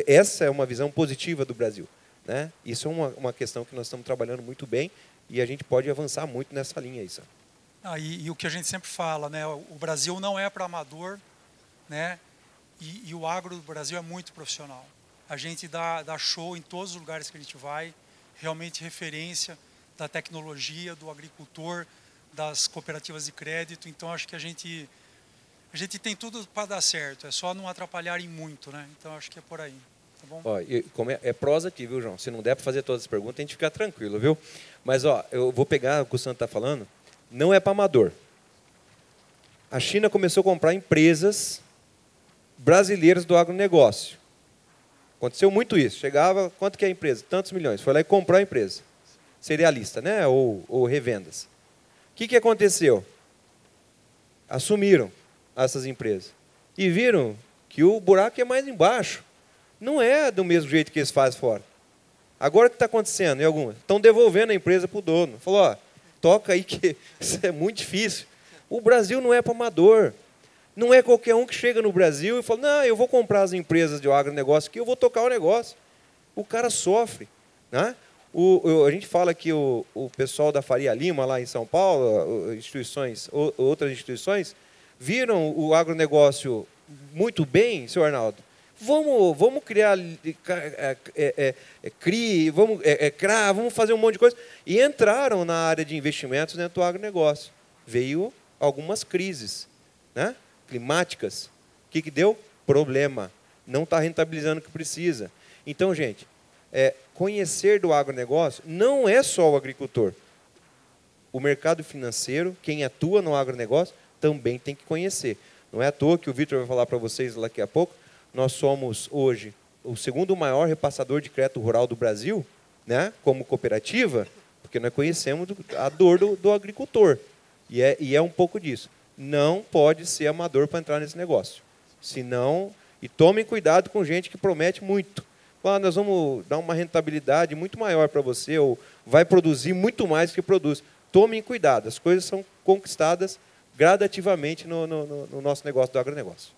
essa é uma visão positiva do Brasil. Né? Isso é uma questão que nós estamos trabalhando muito bem e a gente pode avançar muito nessa linha aí. E o que a gente sempre fala, né? O Brasil não é para amador, né? E o agro do Brasil é muito profissional. A gente dá show em todos os lugares que a gente vai, realmente referência da tecnologia, do agricultor, das cooperativas de crédito. Então, acho que a gente tem tudo para dar certo, é só não atrapalharem muito, né? Então, acho que é por aí. Tá bom? Ó, como é prosa aqui, viu, João? Se não der para fazer todas as perguntas, a gente fica tranquilo, viu? Mas, ó, eu vou pegar o que o Santo está falando, não é para amador. A China começou a comprar empresas brasileiras do agronegócio. Aconteceu muito isso. Chegava, quanto que é a empresa? Tantos milhões. Foi lá e comprou a empresa. Cerealista, né? Ou revendas. O que aconteceu? Assumiram essas empresas. E viram que o buraco é mais embaixo. Não é do mesmo jeito que eles fazem fora. Agora o que está acontecendo? Em algumas? Estão devolvendo a empresa para o dono. Falou, ó, toca aí que isso é muito difícil. O Brasil não é para amador. Não é qualquer um que chega no Brasil e fala, não, eu vou comprar as empresas de agronegócio aqui, eu vou tocar o negócio. O cara sofre. Né? A gente fala que o pessoal da Faria Lima, lá em São Paulo, outras instituições, viram o agronegócio muito bem, senhor Arnaldo. Vamos criar CRI, CRA, vamos fazer um monte de coisa. E entraram na área de investimentos dentro do agronegócio. Veio algumas crises, né? Climáticas. O que deu? Problema. Não está rentabilizando o que precisa. Então, gente, conhecer do agronegócio não é só o agricultor. O mercado financeiro, quem atua no agronegócio, também tem que conhecer. Não é à toa que o Vitor vai falar para vocês daqui a pouco. Nós somos, hoje, o segundo maior repassador de crédito rural do Brasil, né, como cooperativa, porque nós conhecemos a dor do agricultor. E é um pouco disso. Não pode ser amador para entrar nesse negócio. Senão, e tomem cuidado com gente que promete muito. Nós vamos dar uma rentabilidade muito maior para você, ou vai produzir muito mais do que produz. Tomem cuidado, as coisas são conquistadas gradativamente no nosso negócio do agronegócio.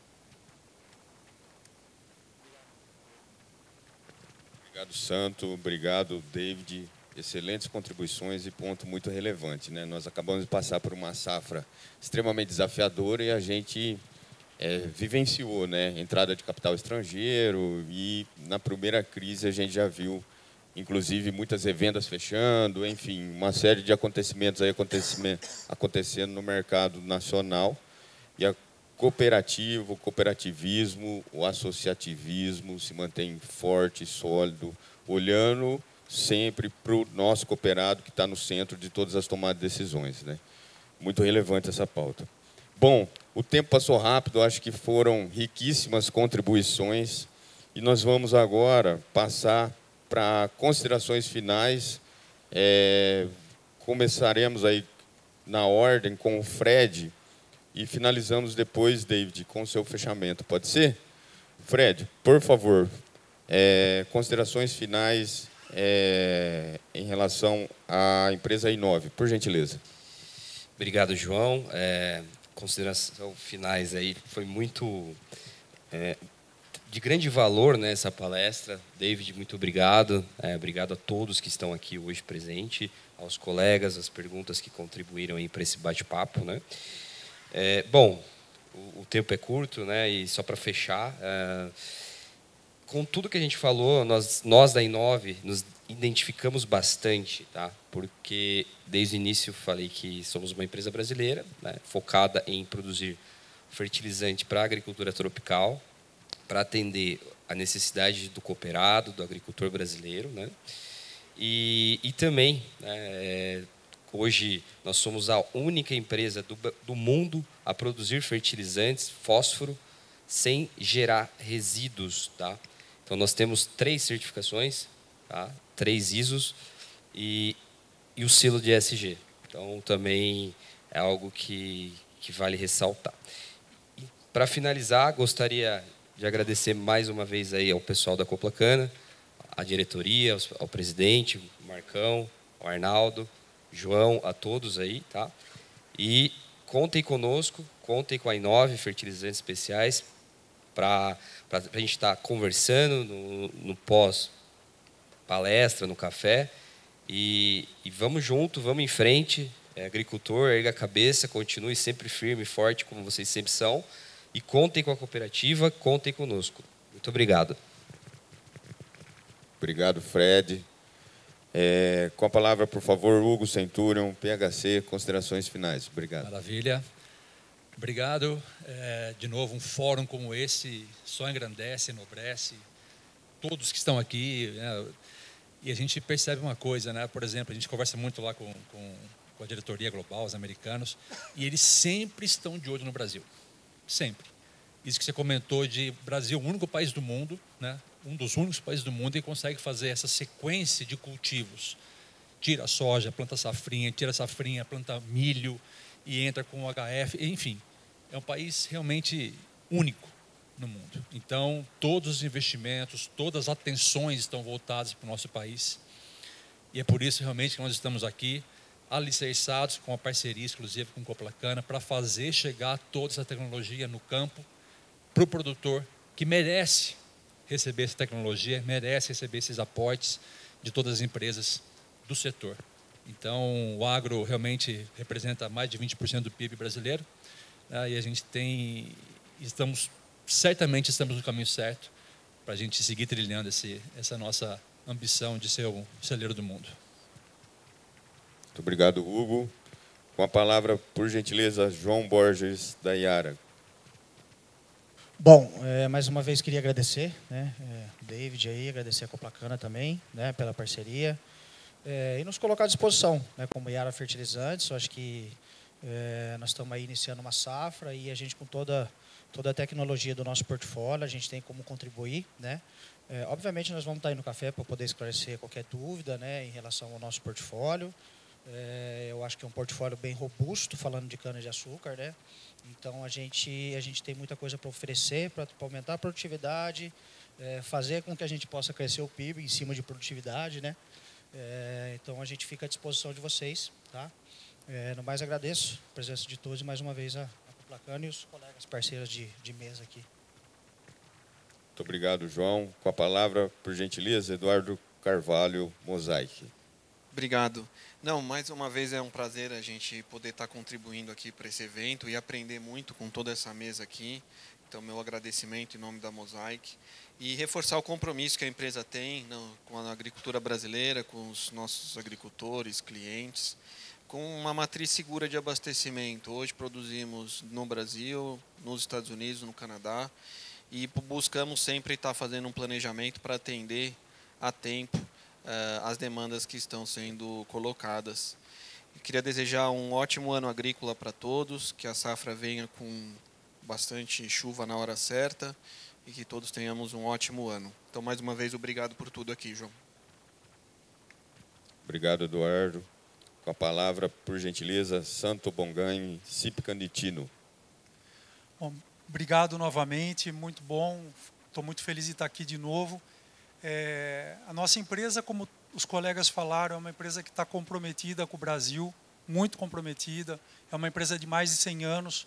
Obrigado, Santo. Obrigado, David. Excelentes contribuições e ponto muito relevante, né? Nós acabamos de passar por uma safra extremamente desafiadora e a gente vivenciou, né? Entrada de capital estrangeiro e na primeira crise a gente já viu, inclusive, muitas revendas fechando, enfim, uma série de acontecimentos aí acontecendo no mercado nacional. E a cooperativa, o cooperativismo, o associativismo se mantém forte, sólido, olhando sempre para o nosso cooperado que está no centro de todas as tomadas de decisões, né? Muito relevante essa pauta. Bom, o tempo passou rápido, acho que foram riquíssimas contribuições e nós vamos agora passar para considerações finais. Começaremos aí na ordem com o Fred e finalizamos depois, David, com o seu fechamento. Pode ser? Fred, por favor, considerações finais em relação à empresa Inove, por gentileza. Obrigado, João. Considerações finais aí, foi muito de grande valor, né, essa palestra. David, muito obrigado. Obrigado a todos que estão aqui hoje presentes, aos colegas, as perguntas que contribuíram aí para esse bate-papo, né? Bom, o tempo é curto, né? E só para fechar, com tudo que a gente falou, nós da Inove nos identificamos bastante, tá? Porque desde o início falei que somos uma empresa brasileira, né, focada em produzir fertilizante para a agricultura tropical, para atender a necessidade do cooperado, do agricultor brasileiro, né? E também, né, Hoje, nós somos a única empresa do mundo a produzir fertilizantes, fósforo, sem gerar resíduos. Tá? Então, nós temos 3 certificações, tá? 3 ISOs e o selo de ESG. Então, também é algo que vale ressaltar. Para finalizar, gostaria de agradecer mais uma vez aí ao pessoal da Coplacana, à diretoria, ao presidente, o Marcão, ao Arnaldo, João, a todos aí, tá? E contem conosco, contem com a Inove Fertilizantes Especiais para a gente estar conversando no pós-palestra, no café. E vamos junto, vamos em frente. Agricultor, erga a cabeça, continue sempre firme e forte, como vocês sempre são. E contem com a cooperativa, contem conosco. Muito obrigado. Obrigado, Fred. Com a palavra, por favor, Hugo Centurion, PHC, considerações finais. Obrigado. Maravilha. Obrigado. De novo, um fórum como esse só engrandece, enobrece todos que estão aqui, né? E a gente percebe uma coisa, né? Por exemplo, a gente conversa muito lá com a diretoria global, os americanos, e eles sempre estão de olho no Brasil. Sempre. Isso que você comentou de Brasil, o único país do mundo, né? Um dos únicos países do mundo que consegue fazer essa sequência de cultivos. Tira a soja, planta safrinha, tira a safrinha, planta milho e entra com o HF, enfim. É um país realmente único no mundo. Então, todos os investimentos, todas as atenções estão voltadas para o nosso país. E é por isso realmente que nós estamos aqui, alicerçados com a parceria exclusiva com o Coplacana, para fazer chegar toda essa tecnologia no campo para o produtor que merece receber essa tecnologia, merece receber esses aportes de todas as empresas do setor. Então, o agro realmente representa mais de 20% do PIB brasileiro, né? E a gente certamente estamos no caminho certo para a gente seguir trilhando essa nossa ambição de ser o celeiro do mundo. Muito obrigado, Hugo. Com a palavra, por gentileza, João Borges, da Iara. Bom, mais uma vez queria agradecer, né, David aí, agradecer a Coplacana também, né, pela parceria, e nos colocar à disposição, né, como Iara Fertilizantes. Eu acho que nós estamos aí iniciando uma safra e a gente, com toda a tecnologia do nosso portfólio, a gente tem como contribuir, né. Obviamente nós vamos estar aí no café para poder esclarecer qualquer dúvida, né, em relação ao nosso portfólio. Eu acho que é um portfólio bem robusto, falando de cana-de-açúcar, né? Então, a gente tem muita coisa para oferecer, para aumentar a produtividade, fazer com que a gente possa crescer o PIB em cima de produtividade, né? Então, a gente fica à disposição de vocês, tá? No mais, agradeço a presença de todos e, mais uma vez, a Coplacana e os colegas parceiros de mesa aqui. Muito obrigado, João. Com a palavra, por gentileza, Eduardo Carvalho, Mosaic. Obrigado. Não, mais uma vez é um prazer a gente poder estar contribuindo aqui para esse evento e aprender muito com toda essa mesa aqui. Então, meu agradecimento em nome da Mosaic. E reforçar o compromisso que a empresa tem com a agricultura brasileira, com os nossos agricultores, clientes, com uma matriz segura de abastecimento. Hoje produzimos no Brasil, nos Estados Unidos, no Canadá, e buscamos sempre estar fazendo um planejamento para atender a tempo as demandas que estão sendo colocadas. Eu queria desejar um ótimo ano agrícola para todos, que a safra venha com bastante chuva na hora certa e que todos tenhamos um ótimo ano. Então, mais uma vez, obrigado por tudo aqui, João. Obrigado, Eduardo. Com a palavra, por gentileza, Santo Bonganho, Cipcanditino. Bom, obrigado novamente, muito bom. Estou muito feliz de estar aqui de novo. A nossa empresa, como os colegas falaram, é uma empresa que está comprometida com o Brasil, muito comprometida. É uma empresa de mais de 100 anos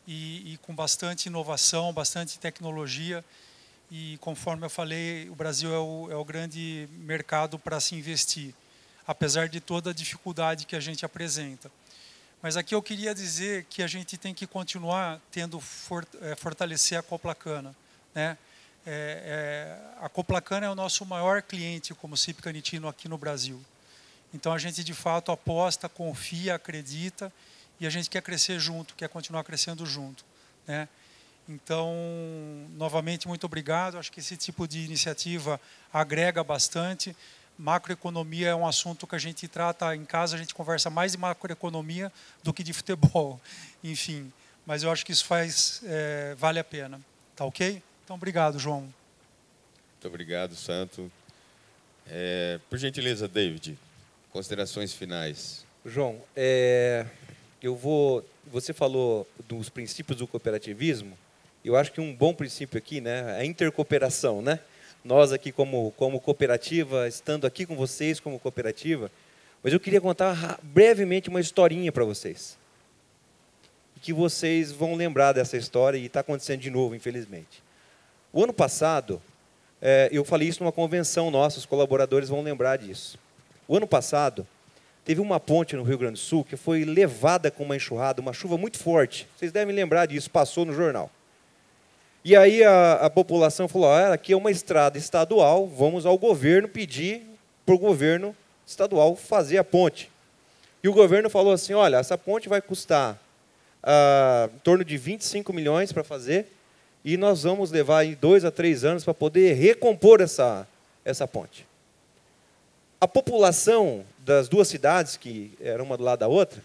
e com bastante inovação, bastante tecnologia. E, conforme eu falei, o Brasil é o grande mercado para se investir, apesar de toda a dificuldade que a gente apresenta. Mas aqui eu queria dizer que a gente tem que continuar fortalecer a Coplacana, né? A Coplacana é o nosso maior cliente como Cipcanitino aqui no Brasil. Então, a gente, de fato, aposta, confia, acredita, e a gente quer crescer junto, quer continuar crescendo junto, né? Então, novamente, muito obrigado. Acho que esse tipo de iniciativa agrega bastante. macroeconomia é um assunto que a gente trata em casa, a gente conversa mais de macroeconomia do que de futebol, enfim. Mas eu acho que isso vale a pena, tá ok? Então, obrigado, João. Muito obrigado, Santo. Por gentileza, David, considerações finais. João, você falou dos princípios do cooperativismo. Eu acho que um bom princípio aqui, né, é a intercooperação, né? Nós aqui como cooperativa, estando aqui com vocês como cooperativa, mas eu queria contar brevemente uma historinha para vocês. Que vocês vão lembrar dessa história e está acontecendo de novo, infelizmente. O ano passado, eu falei isso numa convenção nossa, os colaboradores vão lembrar disso. O ano passado, teve uma ponte no Rio Grande do Sul que foi levada com uma enxurrada, uma chuva muito forte. Vocês devem lembrar disso, passou no jornal. E aí a população falou, aqui é uma estrada estadual, vamos ao governo pedir para o governo estadual fazer a ponte. E o governo falou assim, olha, essa ponte vai custar em torno de 25 milhões para fazer, e nós vamos levar aí 2 a 3 anos para poder recompor essa ponte. A população das duas cidades, que eram uma do lado da outra,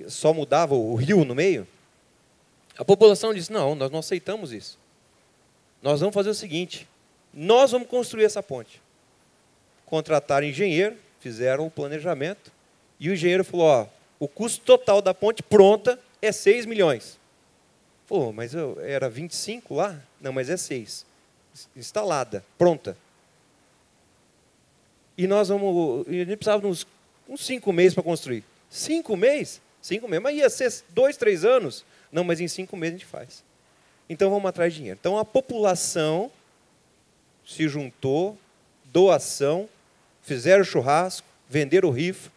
só mudava o rio no meio, a população disse, não, nós não aceitamos isso. Nós vamos fazer o seguinte, nós vamos construir essa ponte. Contrataram engenheiro, fizeram o planejamento, e o engenheiro falou, o custo total da ponte pronta é 6 milhões. Pô, mas era 25 lá? Não, mas é 6. Instalada, pronta. E a gente precisava de uns 5 meses para construir. 5 meses? 5 meses, mas ia ser 2, 3 anos. Não, mas em 5 meses a gente faz. Então vamos atrás de dinheiro. Então a população se juntou, doação, fizeram churrasco, venderam rifa.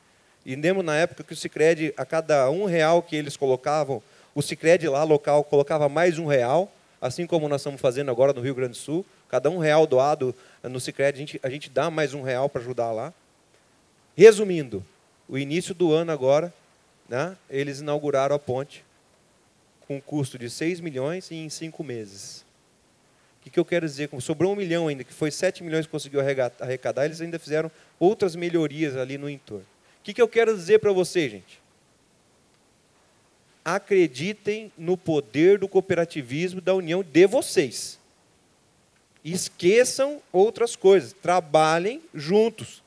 E lembro na época que o Sicredi, a cada R$1 que eles colocavam, o Sicredi lá local colocava mais R$1, assim como nós estamos fazendo agora no Rio Grande do Sul. Cada R$1 doado no Sicredi, a gente dá mais R$1 para ajudar lá. Resumindo, o início do ano agora, né, eles inauguraram a ponte com um custo de 6 milhões e em 5 meses. O que eu quero dizer? Sobrou 1 milhão ainda, que foi 7 milhões que conseguiu arrecadar, eles ainda fizeram outras melhorias ali no entorno. O que eu quero dizer para vocês, gente? Acreditem no poder do cooperativismo da união de vocês. Esqueçam outras coisas. Trabalhem juntos.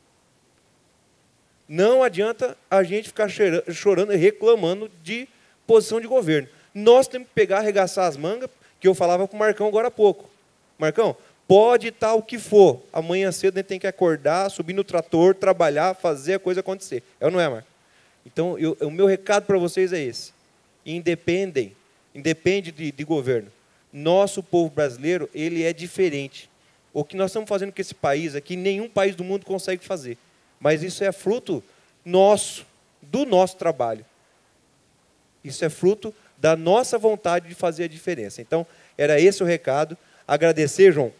Não adianta a gente ficar chorando e reclamando de posição de governo. Nós temos que pegar, arregaçar as mangas, que eu falava com o Marcão agora há pouco. Marcão, pode estar o que for. Amanhã cedo a gente tem que acordar, subir no trator, trabalhar, fazer a coisa acontecer. É ou não é, Marcão? Então, o meu recado para vocês é esse. Independe de governo. Nosso povo brasileiro, ele é diferente. O que nós estamos fazendo com esse país aqui, nenhum país do mundo consegue fazer. Mas isso é fruto nosso, do nosso trabalho. Isso é fruto da nossa vontade de fazer a diferença. Então, era esse o recado. Agradecer, João,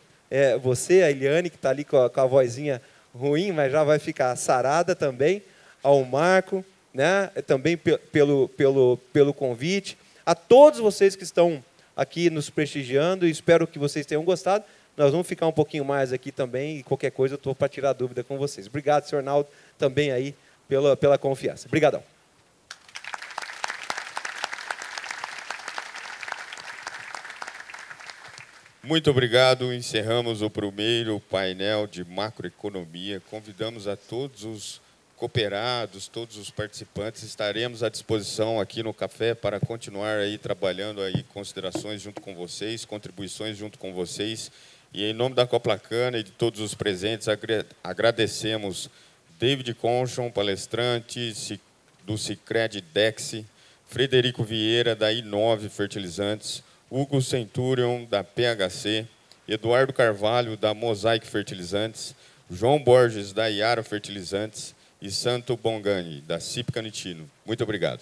você, a Eliane, que está ali com a vozinha ruim, mas já vai ficar sarada também, ao Marco, né, também pelo convite, a todos vocês que estão aqui nos prestigiando, e espero que vocês tenham gostado. Nós vamos ficar um pouquinho mais aqui também, e qualquer coisa eu estou para tirar dúvida com vocês. Obrigado, senhor Naldo, também aí pela confiança. Obrigadão. Muito obrigado. Encerramos o primeiro painel de macroeconomia. Convidamos a todos os cooperados, todos os participantes. Estaremos à disposição aqui no café para continuar aí trabalhando aí considerações junto com vocês, contribuições junto com vocês. E em nome da Coplacana e de todos os presentes, agradecemos David Conchon, palestrante do Sicredi Dexi, Frederico Vieira, da I9 Fertilizantes, Hugo Centurion, da PHC, Eduardo Carvalho, da Mosaic Fertilizantes, João Borges, da Iara Fertilizantes e Santo Bongani, da Cipca Nitino. Muito obrigado.